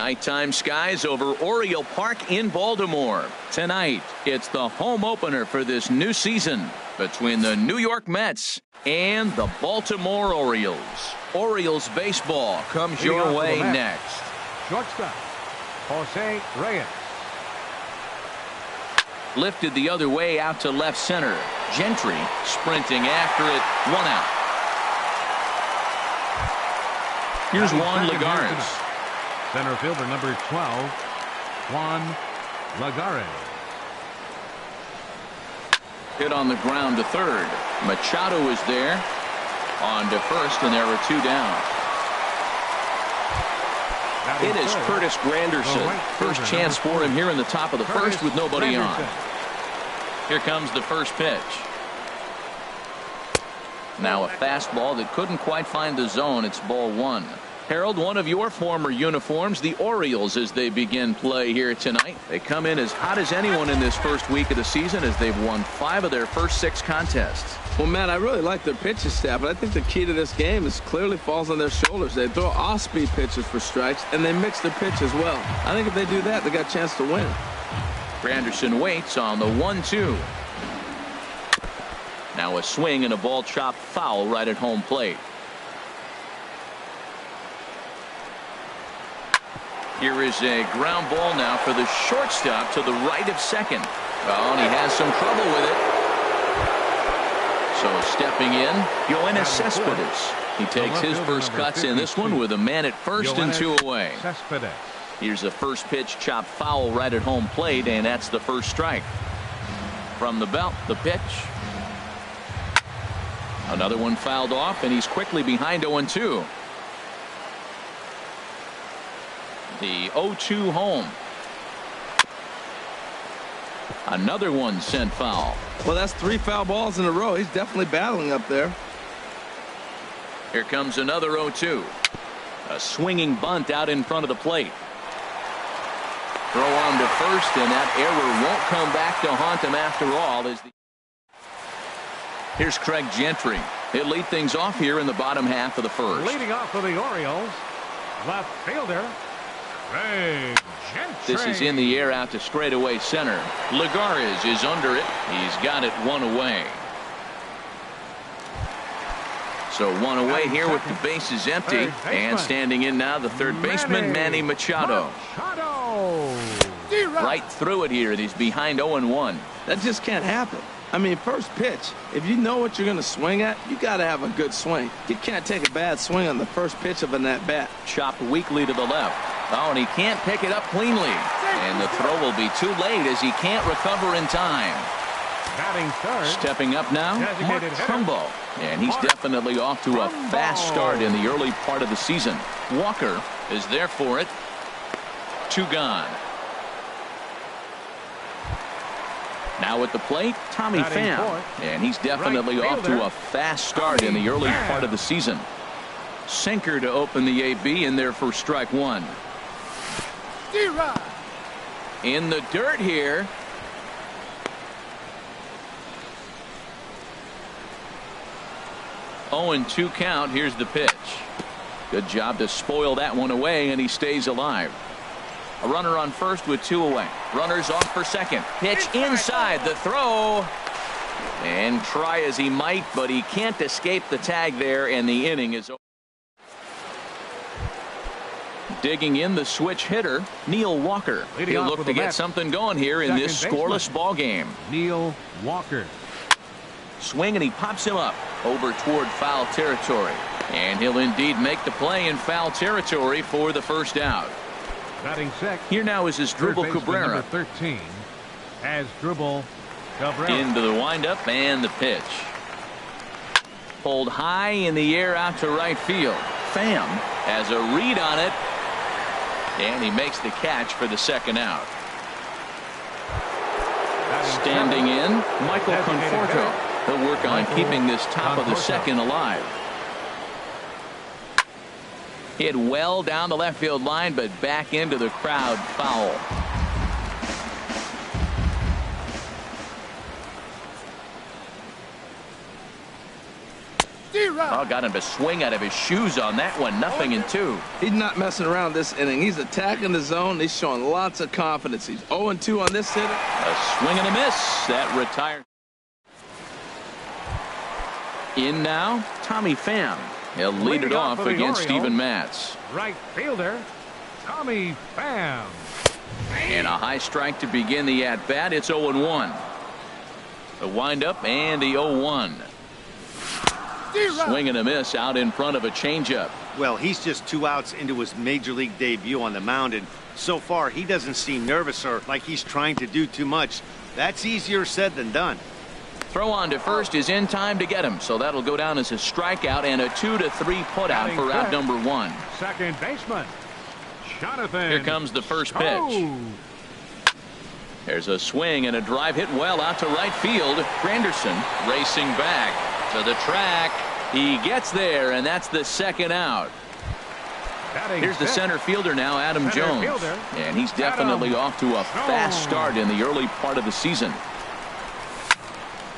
Nighttime skies over Oriole Park in Baltimore. Tonight, it's the home opener for this new season between the New York Mets and the Baltimore Orioles. Orioles baseball comes your way next. Shortstop, Jose Reyes. Lifted the other way out to left center. Gentry sprinting after it. 1 out. Here's Juan Lagares. Center fielder number 12, Juan Lagares. Hit on the ground to third. Machado is there. On to first, and there are 2 down. It is Curtis Granderson. First chance for him here in the top of the first with nobody on. Here comes the first pitch. Now a fastball that couldn't quite find the zone. It's ball 1. Harold, one of your former uniforms, the Orioles, as they begin play here tonight. They come in as hot as anyone in this first week of the season as they've won 5 of their first 6 contests. Well, Matt, I really like their pitching staff, but I think the key to this game is clearly falls on their shoulders. They throw off-speed pitches for strikes, and they mix their pitch as well. I think if they do that, they got a chance to win. Granderson waits on the 1-2. Now a swing and a ball chopped foul right at home plate. Here is a ground ball now for the shortstop to the right of second. Oh, and he has some trouble with it. So stepping in, Yoenis Cespedes. He takes his first cuts in this one with a man at first and 2 away. Here's the first pitch chopped foul right at home plate, and that's the first strike. From the belt, the pitch. Another one fouled off, and he's quickly behind 0-2. The 0-2 home. Another one sent foul. Well, that's 3 foul balls in a row. He's definitely battling up there. Here comes another 0-2. A swinging bunt out in front of the plate. Throw on to first, and that error won't come back to haunt him after all. Here's Craig Gentry. He'll lead things off here in the bottom half of the first. Leading off for the Orioles, left fielder, Craig Gentry. This is in the air out to straightaway center. Lagares is under it. He's got it 1 away. So 1 away here with the bases empty. And standing in now, the third baseman, Manny Machado. Right through it here. He's behind 0-1. That just can't happen. I mean, first pitch, if you know what you're going to swing at, you got to have a good swing. You can't take a bad swing on the first pitch of an at-bat. Chopped weakly to the left. Oh, and he can't pick it up cleanly. And the throw will be too late as he can't recover in time. Batting third. Stepping up now, Mark Trumbo. And he's definitely off to a fast start in the early part of the season. Walker is there for it. 2 gone. Now at the plate, Tommy Pham. And he's definitely off to a fast start in the early part of the season. Sinker to open the AB in there for strike 1. In the dirt here. Oh, and 2 count. Here's the pitch. Good job to spoil that one away, and he stays alive. A runner on first with 2 away. Runners off for second. Pitch inside. The throw. And try as he might, but he can't escape the tag there, and the inning is over. Digging in the switch hitter, Neil Walker. He'll look to get something going here in this scoreless ball game. Neil Walker. Swing, and he pops him up over toward foul territory. And he'll indeed make the play in foul territory for the first out. Batting second. Here now is Asdrubal Cabrera. Number 13, Asdrubal Cabrera. Into the windup and the pitch. Pulled high in the air out to right field. Pham has a read on it. And he makes the catch for the second out. Standing in, Michael Conforto. He'll work on keeping this top of the second alive. Hit well down the left field line, but back into the crowd, foul. Oh, got him to swing out of his shoes on that one. 0-2. He's not messing around this inning. He's attacking the zone. He's showing lots of confidence. He's 0-2 on this hitter. A swing and a miss. That retired. In now, Tommy Pham. He'll lead it off against Steven Matz. Right fielder, Tommy Pham. And a high strike to begin the at-bat. It's 0-1. The windup and the 0-1. Swing and a miss out in front of a changeup. Well, he's just 2 outs into his major league debut on the mound, and so far he doesn't seem nervous or like he's trying to do too much. That's easier said than done. Throw on to first is in time to get him, so that'll go down as a strikeout and a 2-3 putout for out number 1. Second baseman, Jonathan. Here comes the first pitch. There's a swing and a drive hit well out to right field. Granderson racing back to the track. He gets there, and that's the second out. Here's the center fielder now, Adam Jones. And he's definitely off to a fast start in the early part of the season.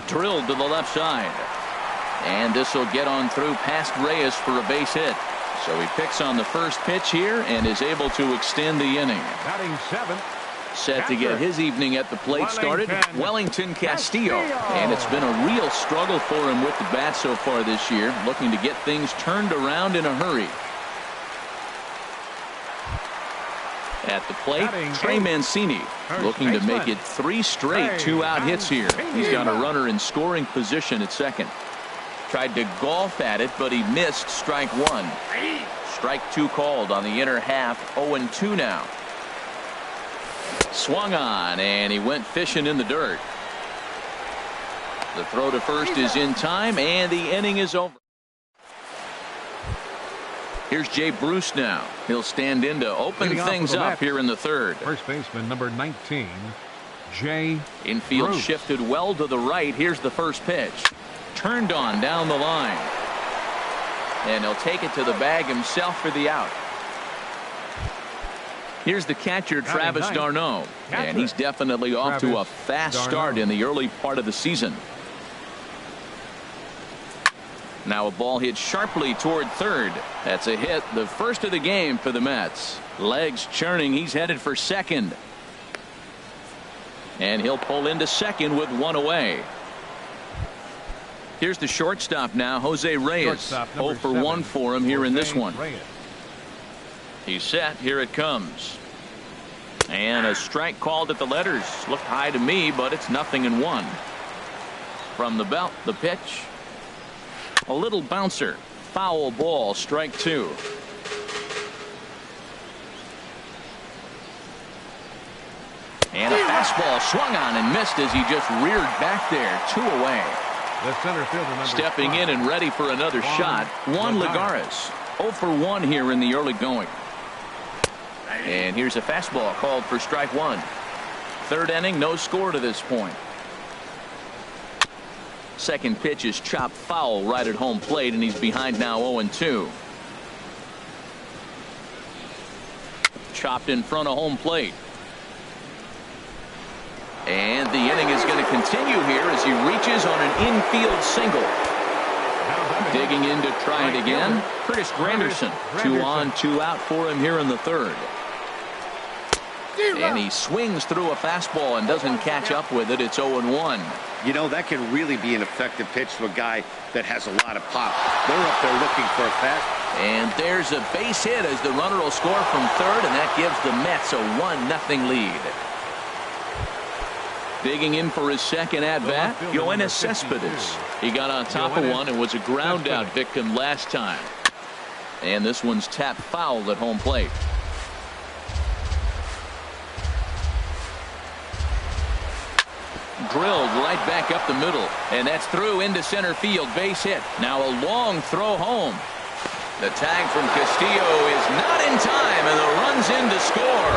Drilled to the left side. And this will get on through past Reyes for a base hit. So he picks on the first pitch here and is able to extend the inning. Batting 7th. Set to get his evening at the plate started, Wellington Castillo. And it's been a real struggle for him with the bat so far this year, looking to get things turned around in a hurry. At the plate, Trey Mancini looking to make it 3 straight 2-out hits here. He's got a runner in scoring position at second. Tried to golf at it, but he missed strike 1. Strike 2 called on the inner half. 0-2 now. Swung on, and he went fishing in the dirt. The throw to first is in time, and the inning is over. Here's Jay Bruce now. He'll stand in to open things up here in the third. First baseman number 19, Jay Infield Bruce. Shifted well to the right. Here's the first pitch. Turned on down the line. And he'll take it to the bag himself for the out. Here's the catcher, Travis d'Arnaud. And he's definitely off to a fast start in the early part of the season. Now a ball hit sharply toward third. That's a hit, the first of the game for the Mets. Legs churning. He's headed for second. And he'll pull into second with 1 away. Here's the shortstop now, Jose Reyes. 0 for 1 for him here in this one. He's set. Here it comes. And a strike called at the letters. Looked high to me, but it's 0-1. From the belt, the pitch. A little bouncer. Foul ball, strike 2. And a fastball swung on and missed as he just reared back there. 2 away. The center fielder number Stepping 5. in and ready for another shot, Juan Lagares. 0 for 1 here in the early going. And here's a fastball called for strike 1. Third inning, no score to this point. Second pitch is chopped foul right at home plate, and he's behind now 0-2. Chopped in front of home plate. And the inning is going to continue here as he reaches on an infield single. Digging in to try it again, Curtis Granderson. 2 on, 2 out for him here in the third. And he swings through a fastball and doesn't catch up with it. It's 0-1. You know, that can really be an effective pitch to a guy that has a lot of pop. They're up there looking for a fast. And there's a base hit as the runner will score from third, and that gives the Mets a 1-0 lead. Digging in for his second at-bat, Yoenis Cespedes. He got on top of one and was a ground-out victim last time. And this one's tapped foul at home plate. Drilled right back up the middle, and that's through into center field. Base hit. Now a long throw home. The tag from Castillo is not in time, and the run's in to score.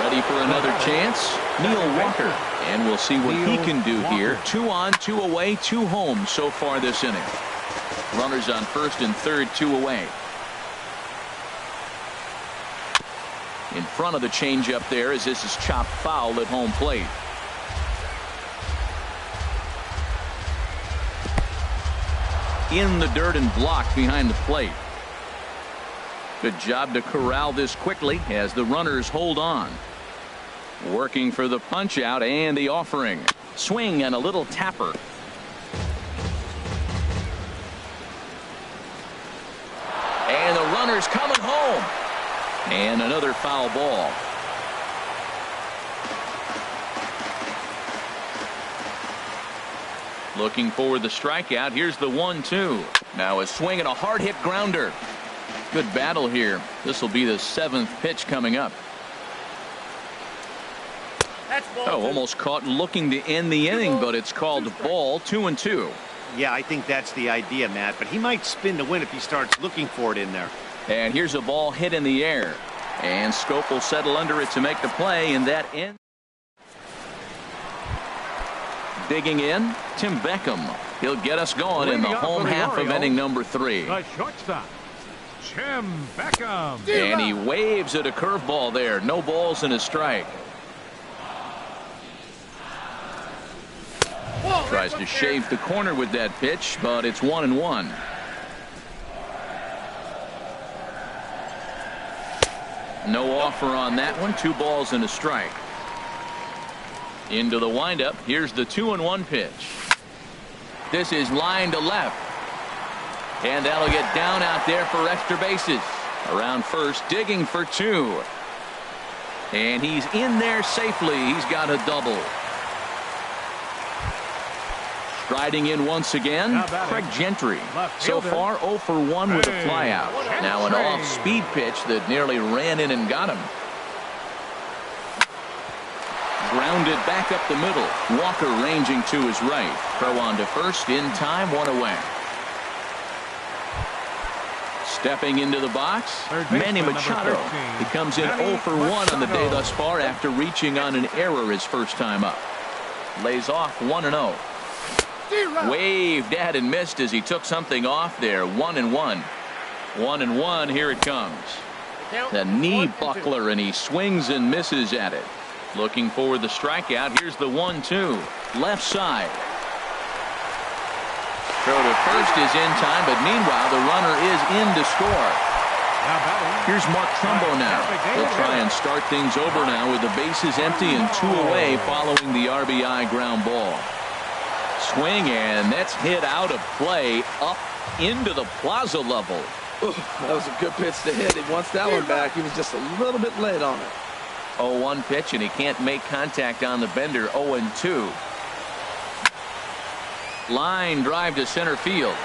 Ready for another chance? Neil Walker. And we'll see what he can do here. 2 on, 2 away, 2 home so far this inning. Runners on first and third, 2 away. In front of the changeup there as this is chopped foul at home plate. in the dirt and blocked behind the plate. Good job to corral this quickly as the runners hold on. Working for the punch out and the offering. Swing and a little tapper. And the runner's coming home. And another foul ball. Looking for the strikeout. Here's the 1-2. Now a swing and a hard hit grounder. Good battle here. This will be the 7th pitch coming up. Oh, almost caught looking to end the inning, but it's called ball. 2-2. Yeah, I think that's the idea, Matt, but he might spin to win if he starts looking for it in there. And here's a ball hit in the air. And Scope will settle under it to make the play, and that ends. Digging in, Tim Beckham. He'll get us going in the home half of inning number 3. The shortstop, Tim Beckham. And he waves at a curveball there. No balls and a strike. Tries to shave the corner with that pitch, but it's 1-1. No offer on that one. 2 balls and a strike. Into the windup. Here's the 2-1 pitch. This is line to left. And that'll get down out there for extra bases. Around first, digging for 2. And he's in there safely. He's got a double. Striding in once again, Craig Gentry. So far 0 for 1 with a flyout. Now an off-speed pitch that nearly ran in and got him. Grounded back up the middle. Walker ranging to his right. Throw on to first in time, 1 away. Stepping into the box, Manny Machado. He comes in 0 for 1 on the day thus far after reaching on an error his first time up. Lays off 1-0. Waved at and missed as he took something off there. 1-1. 1-1. Here it comes. The knee buckler, and he swings and misses at it. Looking for the strikeout. Here's the 1-2. Left side. Throw to first is in time, but meanwhile the runner is in to score. Here's Mark Trumbo now. He'll try and start things over now with the bases empty and 2 away following the RBI ground ball. Swing, and that's hit out of play up into the plaza level. Ooh, that was a good pitch to hit. He wants that one back. He was just a little bit late on it. 0-1 pitch, and he can't make contact on the bender. 0-2. Line drive to center field.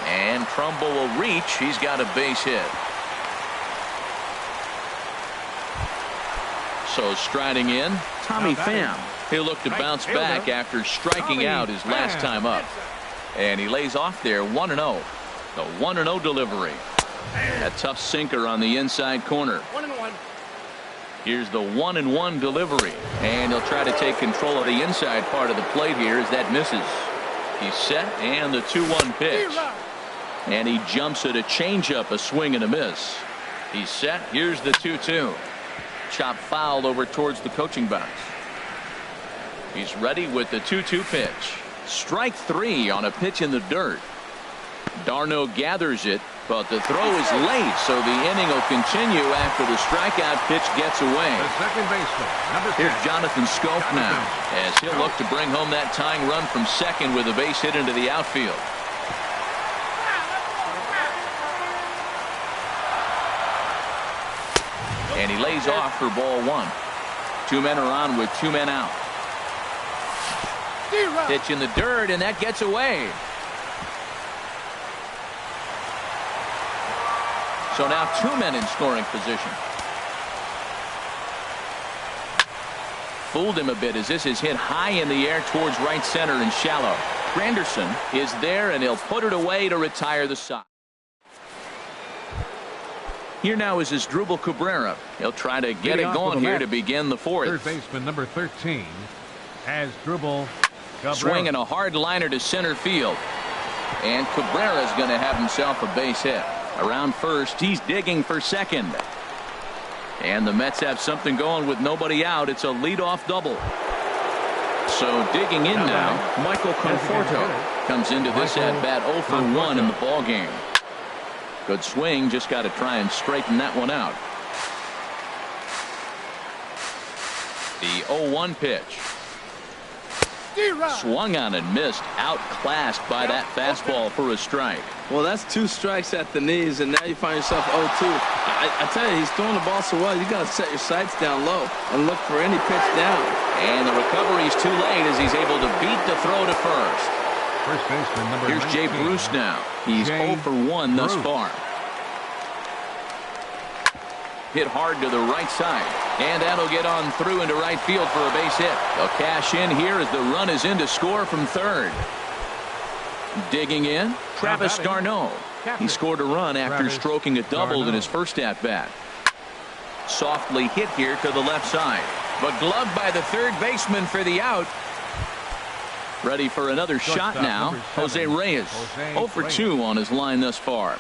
And Trumbo will reach. He's got a base hit. So striding in, Tommy Pham. He'll look to bounce back after striking out his last time up. And he lays off there. 1-0. The 1-0 delivery. A tough sinker on the inside corner. 1-1. Here's the 1-1 delivery. And he'll try to take control of the inside part of the plate here as that misses. He's set, and the 2-1 pitch. And he jumps at a changeup, a swing and a miss. He's set. Here's the 2-2. Chop foul over towards the coaching box. He's ready with the 2-2 pitch. Strike 3 on a pitch in the dirt. Darno gathers it, but the throw is late, so the inning will continue after the strikeout pitch gets away. The second baseman, number 10. Here's Jonathan Scope now, as he'll look to bring home that tying run from second with a base hit into the outfield. And he lays off for ball 1. 2 men are on with 2 men out. Pitch in the dirt, and that gets away. So now 2 men in scoring position. Fooled him a bit as this is hit high in the air towards right center and shallow. Granderson is there, and he'll put it away to retire the side. Here now is Asdrubal Cabrera. He'll try to get it going here to begin the 4th. Third baseman number 13, Asdrubal Cabrera. Swinging a hard liner to center field. And Cabrera is going to have himself a base hit. Around first, he's digging for second. And the Mets have something going with nobody out. It's a leadoff double. So digging in now, Michael Conforto comes into this at-bat 0 for 1 in the ball game. Good swing, just got to try and straighten that one out. The 0-1 pitch. Swung on and missed, outclassed by that fastball for a strike. Well, that's 2 strikes at the knees, and now you find yourself 0-2. I tell you, he's throwing the ball so well, you got to set your sights down low and look for any pitch down. And the recovery's too late as he's able to beat the throw to first. First baseman number Here's 19. Jay Bruce now. He's 0 for 1 thus far. Hit hard to the right side, and that'll get on through into right field for a base hit. They'll cash in here as the run is in to score from third. Digging in, Travis d'Arnaud. He scored a run after stroking a double in his first at-bat. Softly hit here to the left side, but gloved by the third baseman for the out. Ready for another shot now, Jose Reyes. 0 for 2 on his line thus far.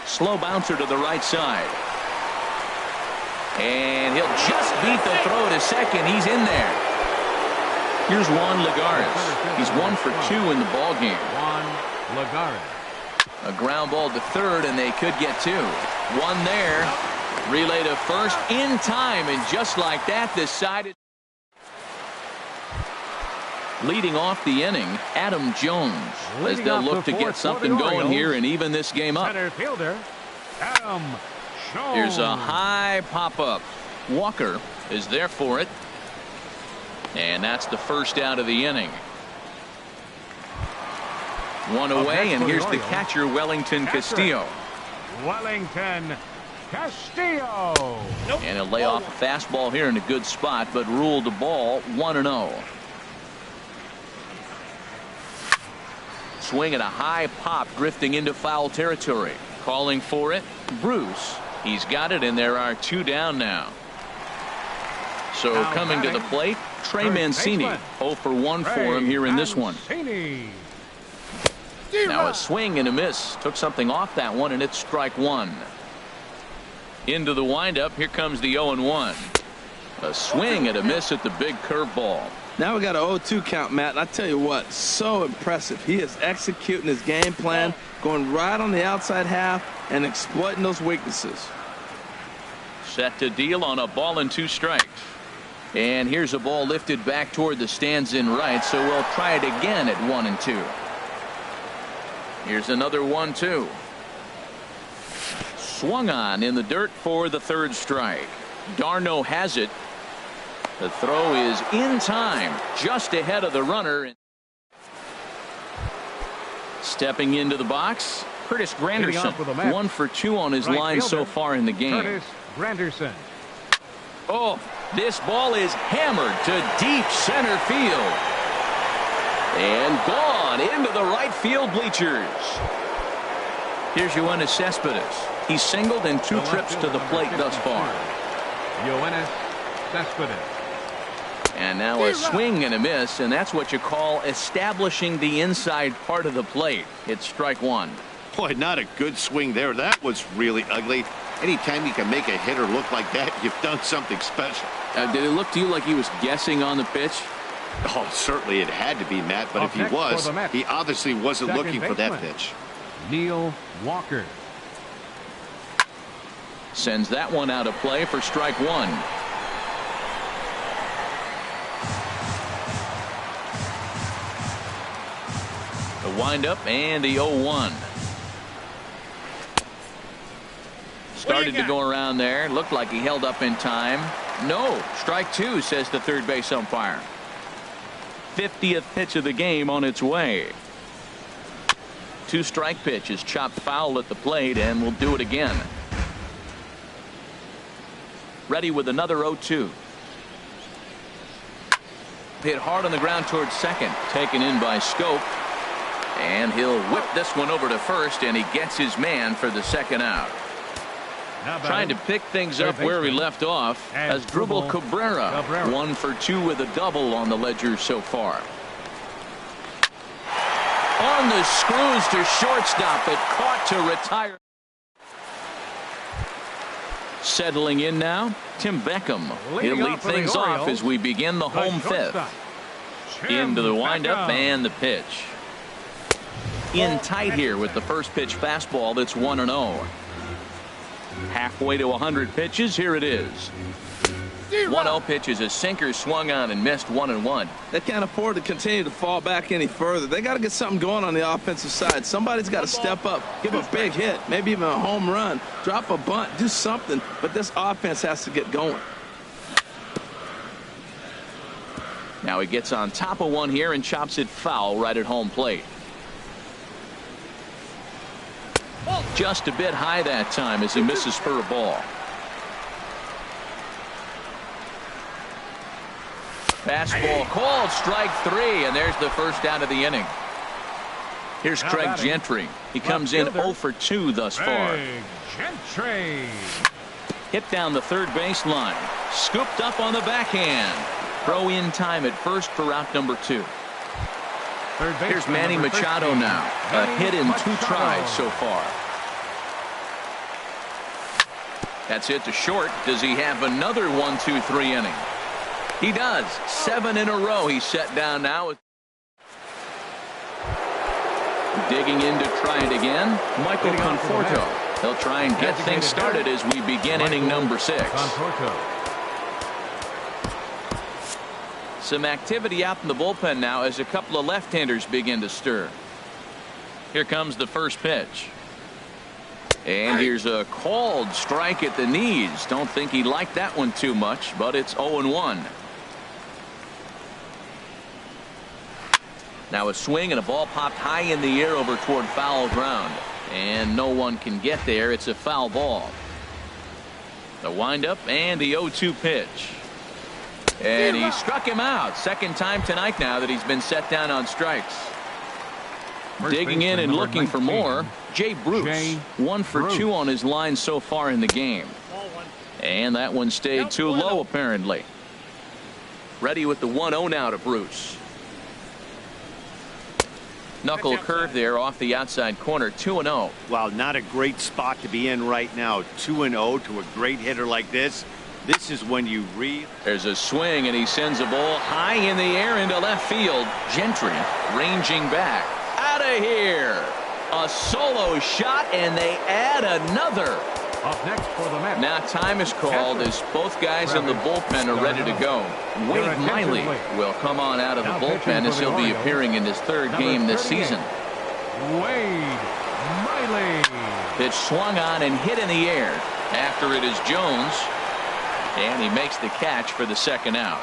Slow bouncer to the right side. And he'll just beat the throw to second. He's in there. Here's Juan Lagares. He's 1 for 2 in the ball game. Juan Lagares. A ground ball to third, and they could get 2. 1 there. Relay to first in time, and just like that, decided. Leading off the inning, Adam Jones, as they'll look to get something going here and even this game up. Center fielder, Adam Jones. Here's a high pop-up. Walker is there for it. And that's the first out of the inning. 1 away, and here's the catcher, Wellington Castillo. Wellington Castillo. And he'll lay off a fastball here in a good spot, but ruled the ball 1-0. Swing at a high pop, drifting into foul territory. Calling for it, Bruce. He's got it, and there are 2 down now. So coming to the plate, Trey Mancini. 0 for 1 for him here in this one. Now a swing and a miss. Took something off that one, and it's strike 1. Into the windup, here comes the 0-1. A swing and a miss at the big curveball. Now we got an 0-2 count, Matt, and I tell you what, so impressive. He is executing his game plan, going right on the outside half and exploiting those weaknesses. Set to deal on a ball and 2 strikes. And here's a ball lifted back toward the stands in right, so we'll try it again at 1-2. Here's another 1-2. Swung on in the dirt for the 3rd strike. d'Arnaud has it. The throw is in time, just ahead of the runner. Stepping into the box, Curtis Granderson. 1 for 2 on his line so far in the game. Curtis Granderson. Oh, this ball is hammered to deep center field. And gone into the right field bleachers. Here's Yoenis Cespedes. He's singled in 2 trips to the plate thus far. Yoenis Cespedes. And now a swing and a miss, and that's what you call establishing the inside part of the plate. It's strike 1. Boy, not a good swing there. That was really ugly. Anytime you can make a hitter look like that, you've done something special. Did it look to you like he was guessing on the pitch? Oh, certainly it had to be, Matt, but if he was, he obviously wasn't looking for that pitch. Neil Walker. Sends that one out of play for strike 1. The windup and the 0-1. Started to go around there. Looked like he held up in time. No, strike 2, says the third base umpire. 50th pitch of the game on its way. 2 strike pitch is chopped foul at the plate, and we'll do it again. Ready with another 0-2. Hit hard on the ground towards second. Taken in by Scope. And he'll whip this one over to first, and he gets his man for the 2nd out. Trying to pick things up where we left off as Dribble Cabrera. 1 for 2 with a double on the ledger so far. On the screws to shortstop, but caught to retire. Settling in now, Tim Beckham. He'll lead things off as we begin the home 5th. Into the windup and the pitch. In tight here with the first pitch fastball that's 1-0. Halfway to 100 pitches. Here it is. 1-0 pitch is a sinker swung on and missed 1-1. They can't afford to continue to fall back any further. They got to get something going on the offensive side. Somebody's got to step up, give a big hit, maybe even a home run, drop a bunt, do something. But this offense has to get going. Now he gets on top of one here and chops it foul right at home plate. Just a bit high that time as he misses for a ball. Fastball called, strike 3, and there's the first out of the inning. Here's Craig Gentry. He comes in 0 for 2 thus far. Gentry. Hit down the third baseline. Scooped up on the backhand. Throw in time at first for out number 2. Here's Manny Machado now. A hit in 2 tries so far. That's it to short. Does he have another 1-2-3 inning? He does. 7 in a row he's set down now. Digging in to try it again. Michael Conforto. He'll try and get things started as we begin inning number 6. Some activity out in the bullpen now as a couple of left-handers begin to stir. Here comes the first pitch. And here's a called strike at the knees. Don't think he liked that one too much, but it's 0-1. Now a swing and a ball popped high in the air over toward foul ground. And no one can get there. It's a foul ball. The windup and the 0-2 pitch. And he struck him out. Second time tonight now that he's been set down on strikes. Digging in and looking for more. Jay Bruce. 1 for 2 on his line so far in the game. And that one stayed too low apparently. Ready with the 1-0 now to Bruce. Knuckle curve there off the outside corner. 2-0. Wow, not a great spot to be in right now. 2-0 to a great hitter like this. This is when you read. There's a swing and he sends a ball high in the air into left field. Gentry ranging back. Out of here. A solo shot and they add another. Up next for the Mets. Now time is called as both guys in the bullpen are ready to go. Wade Miley will come on out of the bullpen as he'll be appearing in his 3rd game this season. Wade Miley. Pitch swung on and hit in the air. After it is Jones. And he makes the catch for the 2nd out.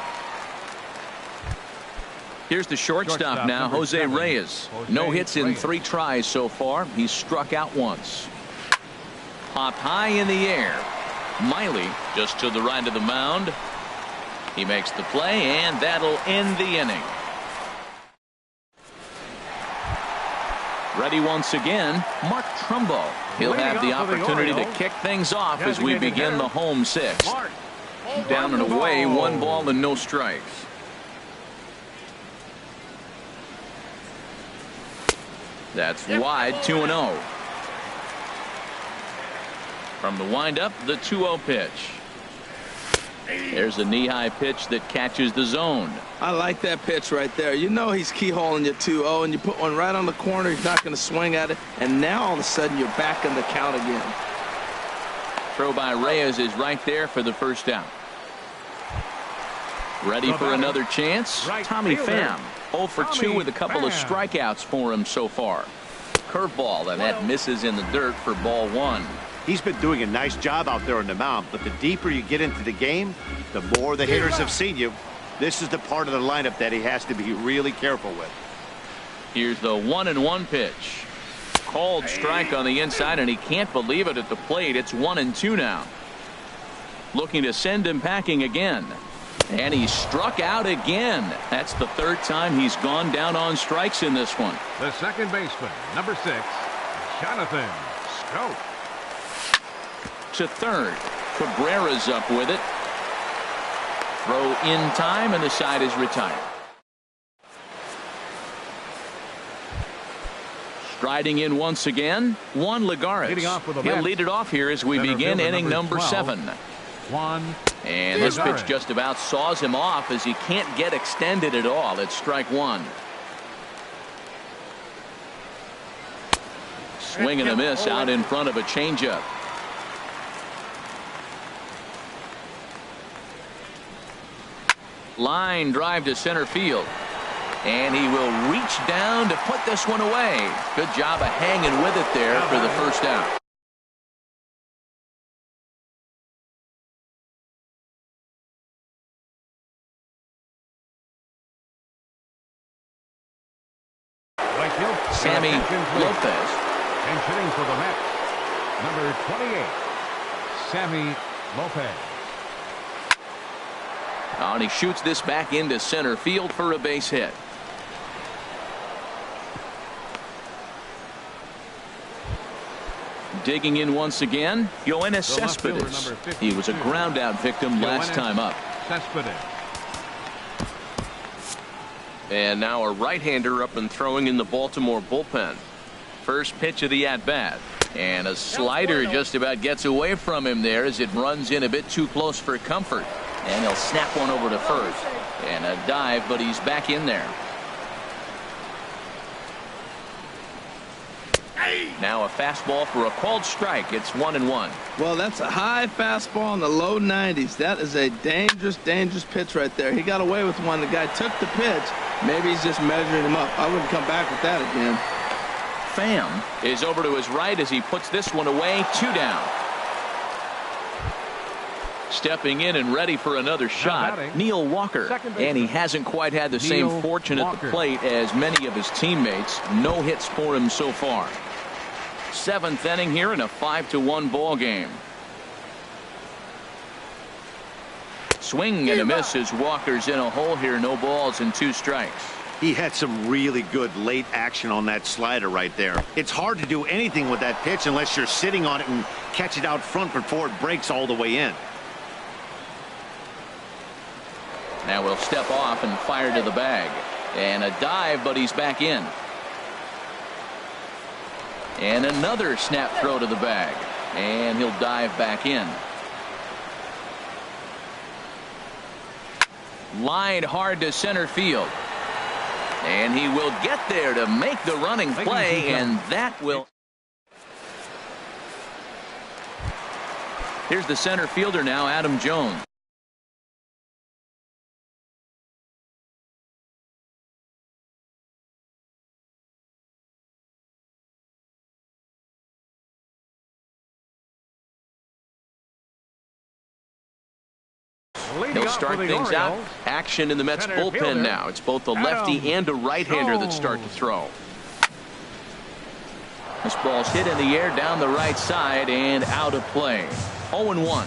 Here's the shortstop now, Jose Reyes. No hits in 3 tries so far. He's struck out once. Popped high in the air. Miley just to the right of the mound. He makes the play, and that'll end the inning. Ready once again, Mark Trumbo. He'll have the opportunity to kick things off as we begin the home 6th. Down and away, 1 ball and no strikes. That's wide. 2-0. From the windup, the 2-0 pitch. There's a knee-high pitch that catches the zone. I like that pitch right there. You know he's keyholing your 2-0, and you put one right on the corner. He's not going to swing at it, and now all of a sudden you're back in the count again. Throw by Reyes is right there for the first out. Ready for another chance? Tommy Pham. 0 for 2 with a couple of strikeouts for him so far. Curveball, and that misses in the dirt for ball 1. He's been doing a nice job out there on the mound, but the deeper you get into the game, the more the hitters have seen you. This is the part of the lineup that he has to be really careful with. Here's the 1-1 pitch. Called strike on the inside, and he can't believe it at the plate. It's 1-2 now. Looking to send him packing again. And he struck out again. That's the 3rd time he's gone down on strikes in this one. The second baseman, number 6, Jonathan Schoop. To third. Cabrera's up with it. Throw in time, and the side is retired. Striding in once again, Juan Lagares. He'll lead it off here as we begin inning number 7. 1. And this pitch just about saws him off as he can't get extended at all. It's strike one. Swing and a miss out in front of a changeup. Line drive to center field. And he will reach down to put this one away. Good job of hanging with it there for the first out. Sammy Lopez. And hitting for the Mets, number 28, Sammy Lopez. And he shoots this back into center field for a base hit. Digging in once again, Yoenis Cespedes. He was a ground out victim last time up. Cespedes. And now a right-hander up and throwing in the Baltimore bullpen. First pitch of the at-bat. And a slider just about gets away from him there as it runs in a bit too close for comfort. And he'll snap one over to first. And a dive, but he's back in there. Now a fastball for a called strike. It's 1-1. Well, that's a high fastball in the low 90s. That is a dangerous, dangerous pitch right there. He got away with one. The guy took the pitch. Maybe he's just measuring him up. I wouldn't come back with that again. Pham is over to his right as he puts this one away. 2 down. Stepping in and ready for another shot, Neil Walker. And he hasn't quite had the same fortune at the plate as many of his teammates. No hits for him so far. 7th inning here in a 5-1 ball game. Swing and a miss as Walker's in a hole here. No balls and 2 strikes. He had some really good late action on that slider right there. It's hard to do anything with that pitch unless you're sitting on it and catch it out front before it breaks all the way in. Now we'll step off and fire to the bag. And a dive, but he's back in. And another snap throw to the bag. And he'll dive back in. Lined hard to center field. And he will get there to make the running play, and that will. Here's the center fielder now, Adam Jones. He'll start things out. Action in the Mets bullpen now. It's both a lefty and a right-hander that start to throw. This ball's hit in the air down the right side and out of play. 0-1.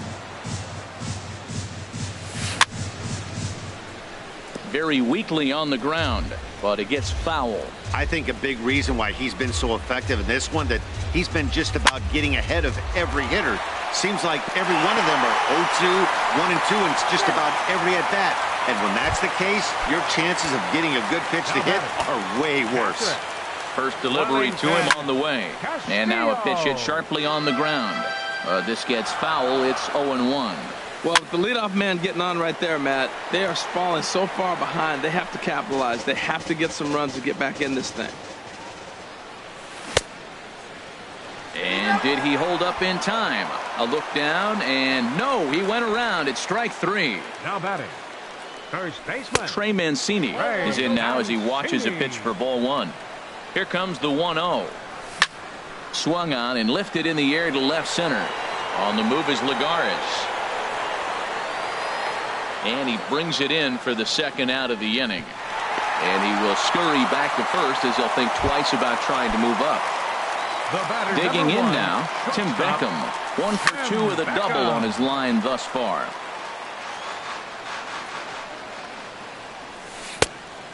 Very weakly on the ground, but it gets foul. I think a big reason why he's been so effective in this one, that he's been just about getting ahead of every hitter. Seems like every one of them are 0-2, 1-2, and it's just about every at bat. And when that's the case, your chances of getting a good pitch to hit are way worse. First delivery to him on the way. And now a pitch hit sharply on the ground. This gets foul. It's 0-1. Well, with the leadoff man getting on right there, Matt, they are falling so far behind. They have to capitalize. They have to get some runs to get back in this thing. And did he hold up in time? A look down, and no, he went around. It's strike 3. Now batting, first baseman Trey Mancini is in now as he watches a pitch for ball 1. Here comes the 1-0. Swung on and lifted in the air to left center. On the move is Lagares. And he brings it in for the second out of the inning. And he will scurry back to first as he'll think twice about trying to move up. Digging in now, Tim Beckham. 1 for 2 with a double on his line thus far.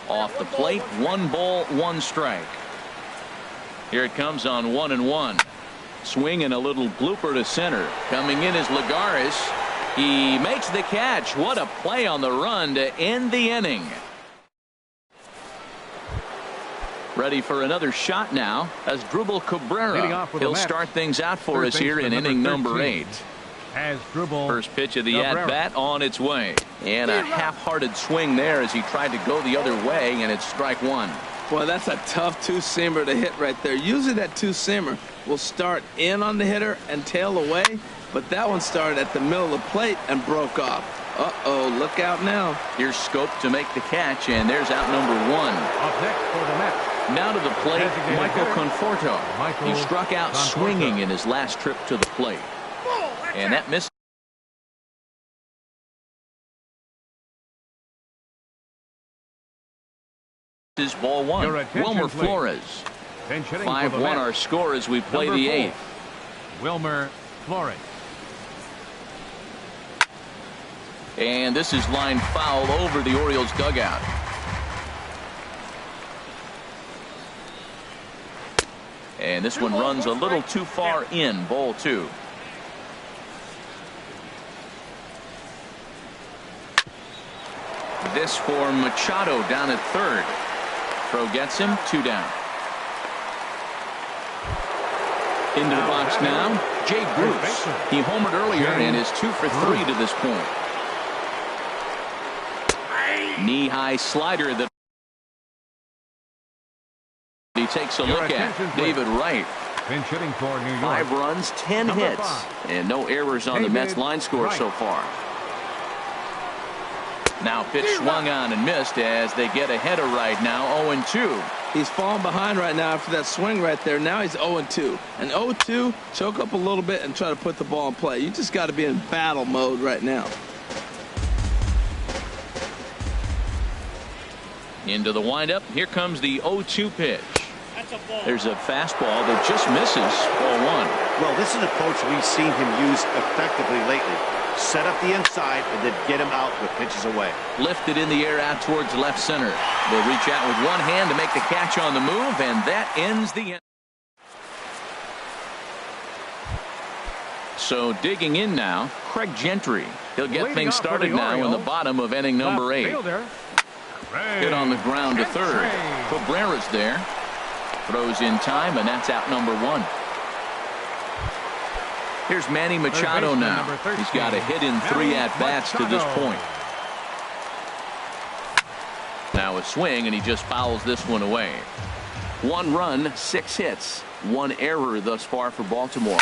Off the plate, 1 ball, 1 strike. Here it comes on 1-1. Swing and a little blooper to center. Coming in is Lagares. He makes the catch. What a play on the run to end the inning. Ready for another shot now as Drupal Cabrera. He'll start things out for us here in inning number 8. has dribbled. First pitch of the Cabrera. at-bat on its way. And a half-hearted swing there as he tried to go the other way, and it's strike one. Boy, that's a tough two-seamer to hit right there. Usually that two-seamer will start in on the hitter and tail away, but that one started at the middle of the plate and broke off. Uh-oh, look out now. Here's Scope to make the catch, and there's out number one. Up next for the Mets. Now to the plate, Designated Michael hitter, Conforto. Michael He struck out Conforto. swinging in his last trip to the plate. And that missed. Is ball one. Your attention, Wilmer please. Flores. Pinch hitting for the 5-1 Mets. our score as we play Number the 4, eighth. Wilmer Flores. And this is line foul over the Orioles dugout. And this one runs a little too far in. Ball two. This for Machado down at third. Throw gets him, 2 down. Into the box now, Jay Bruce. He homered earlier and is 2 for 3 to this point. Knee-high slider that he takes a look at. David Wright. Pinch hitting for New York. 5 runs, 10 Number hits, 5. and no errors on the Mets line score Wright. so far. Now pitch swung on and missed as they get ahead of Wright now 0-2. He's falling behind right now after that swing right there. Now he's 0-2. And 0-2, choke up a little bit and try to put the ball in play. You just got to be in battle mode right now. Into the windup. Here comes the 0-2 pitch. There's a fastball that just misses. Ball one. Well, this is an approach we've seen him use effectively lately. Set up the inside and then get him out with pitches away. Lifted in the air out towards left center. They'll reach out with one hand to make the catch on the move, and that ends the inning. So digging in now, Craig Gentry. He'll get Leading things off for started the now in the Orioles, bottom of inning number left 8. fielder, Hit on the ground to third. Gentry. Cabrera's there. Throws in time, and that's out number 1. Here's Manny Machado baseman, now. number 13. He's got a hit in 3 Manny at-bats to this Machado. point. Now a swing, and he just fouls this one away. 1 run, 6 hits, 1 error thus far for Baltimore.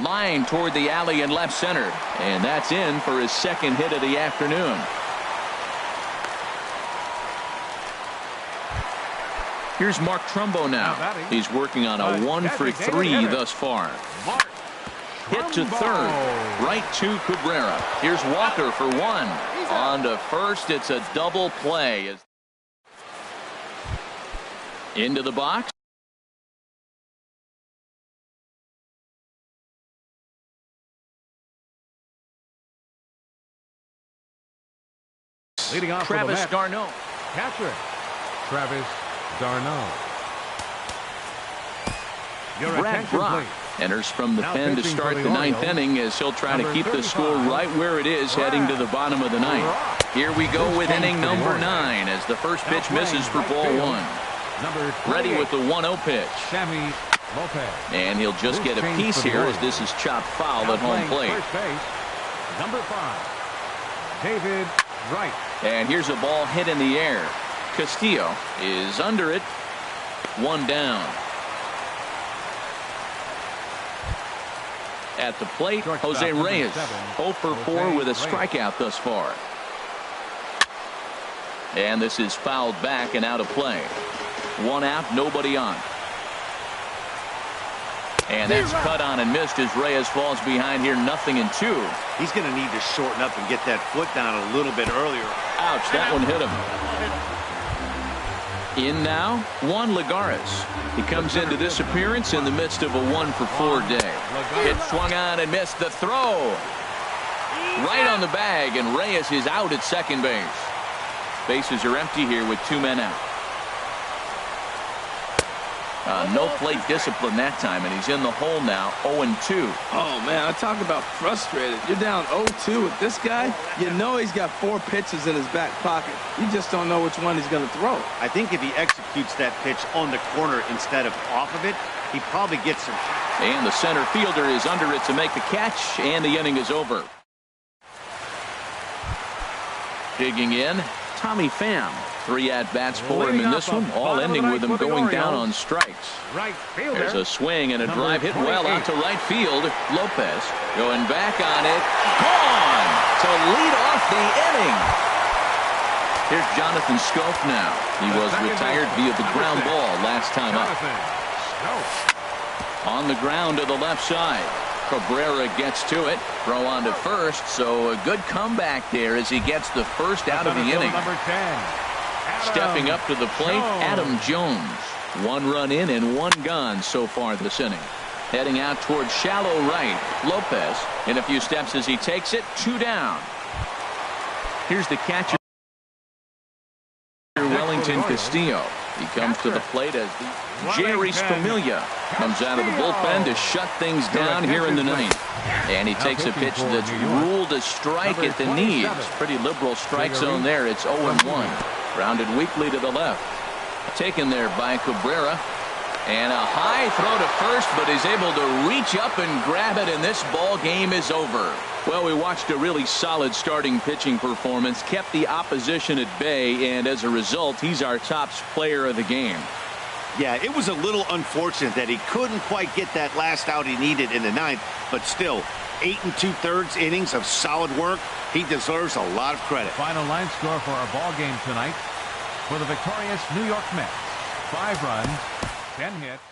Line toward the alley in left center, and that's in for his 2nd hit of the afternoon. Here's Mark Trumbo now. He's working on a 1 for 3 thus far. Mark Hit to third. Right to Cabrera. Here's Walker for 1. On to first. It's a double play. Into the box. Leading off Travis for the Mets, Darno. catcher Travis Darno. Your Brad attention, Brock please. enters from the Now pen to pitching start for the the 9th Orioles, inning as he'll try to number keep the 35, score right where it is heading to the bottom of the 9th. Brock. Here we go with First inning pitch for the number Orioles. 9 as the first Now pitch misses for playing ball right field, 1. Number Ready 28, with the 1-0 pitch. Sammy Lopez. And he'll just get a Change piece for the here as Orioles. this is chopped foul Now at home playing plate. first base, number 5, David Wright. And here's a ball hit in the air. Castillo is under it. 1 down. At the plate, Shortstop Jose number Reyes. 7, 0 for 4 Jose with a Reyes. strikeout thus far. And this is fouled back and out of play. 1 out, nobody on. And that's cut on and missed as Reyes falls behind here, 0-2. He's going to need to shorten up and get that foot down a little bit earlier. Ouch, that one hit him. In now, Juan Lagares. He comes into this appearance in the midst of a 1 for 4 day. It swung on and missed the throw. Right on the bag, and Reyes is out at second base. Bases are empty here with 2 men out. No plate discipline that time, and he's in the hole now, 0-2. Oh, man, I talk about frustrated. You're down 0-2 with this guy. You know he's got 4 pitches in his back pocket. You just don't know which one he's going to throw. I think if he executes that pitch on the corner instead of off of it, he probably gets some And the center fielder is under it to make the catch, and the inning is over. Digging in, Tommy Pham. 3 at-bats for him in this one, all ending with him going down on strikes. There's a swing and a drive hit well out to right field. Lopez going back on it. Gone to lead off the inning. Here's Jonathan Schoaf now. He was retired via the ground ball last time up. On the ground to the left side. Cabrera gets to it. Throw on to first, so a good comeback there as he gets the first out of the inning. Stepping up to the plate, Adam Jones. 1 run in and 1 gone so far this inning. Heading out towards shallow right. Lopez in a few steps as he takes it. 2 down. Here's the catcher, Wellington Castillo. He comes to the plate as Jerry Familia comes out of the bullpen to shut things down here in the 9th. And he takes a pitch that's ruled a strike at the knees. Pretty liberal strike zone there. It's 0-1. Grounded weakly to the left. Taken there by Cabrera. And a high throw to first, but he's able to reach up and grab it, and this ball game is over. Well, we watched a really solid starting pitching performance, kept the opposition at bay, and as a result, he's our top player of the game. Yeah, it was a little unfortunate that he couldn't quite get that last out he needed in the 9th, but still, 8 2/3 innings of solid work. He deserves a lot of credit. Final line score for our ball game tonight for the victorious New York Mets. 5 runs, 10 hits.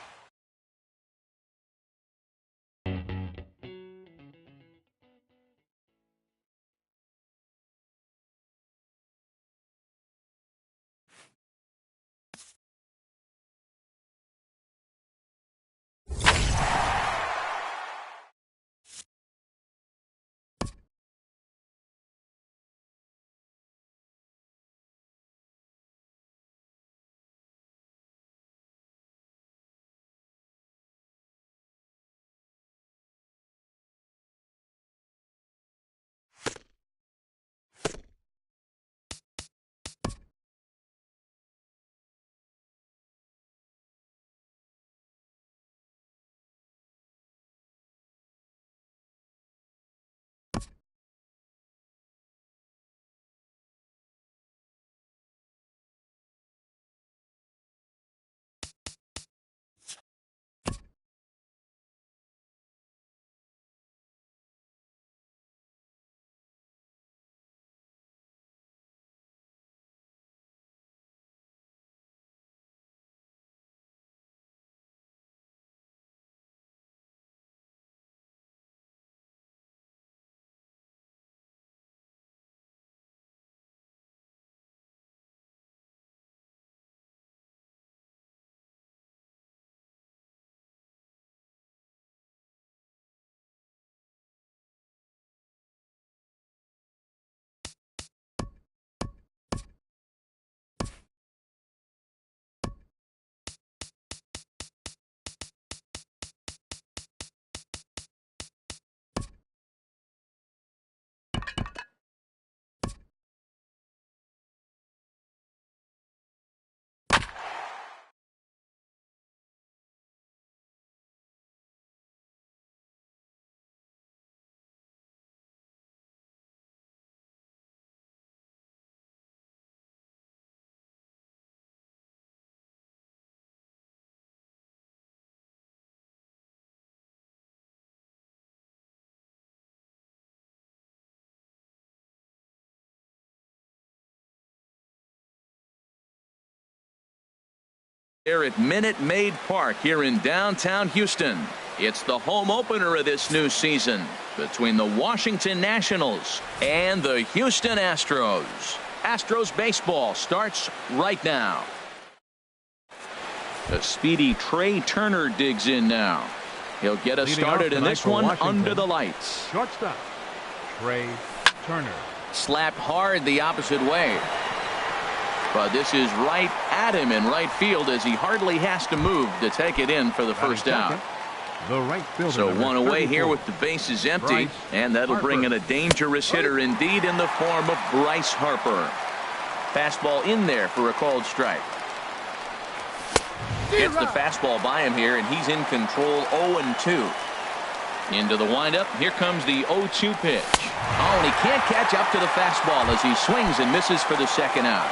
Here at Minute Maid Park here in downtown Houston. It's the home opener of this new season between the Washington Nationals and the Houston Astros. Astros baseball starts right now. The speedy Trey Turner digs in now. He'll get us started in this one under the lights. Shortstop, Trey Turner. Slapped hard the opposite way. But this is right at him in right field as he hardly has to move to take it in for the first out. The right fielder, so 1 away here with the bases empty, and that'll bring in a dangerous hitter indeed in the form of Bryce Harper. Fastball in there for a called strike. Gets the fastball by him here, and he's in control 0-2. Into the windup. Here comes the 0-2 pitch. Oh, and he can't catch up to the fastball as he swings and misses for the second out.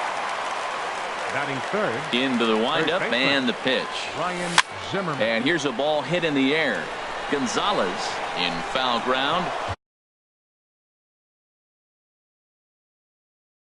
Batting third. Into the windup and the pitch. Ryan Zimmerman. And here's a ball hit in the air. Gonzalez in foul ground.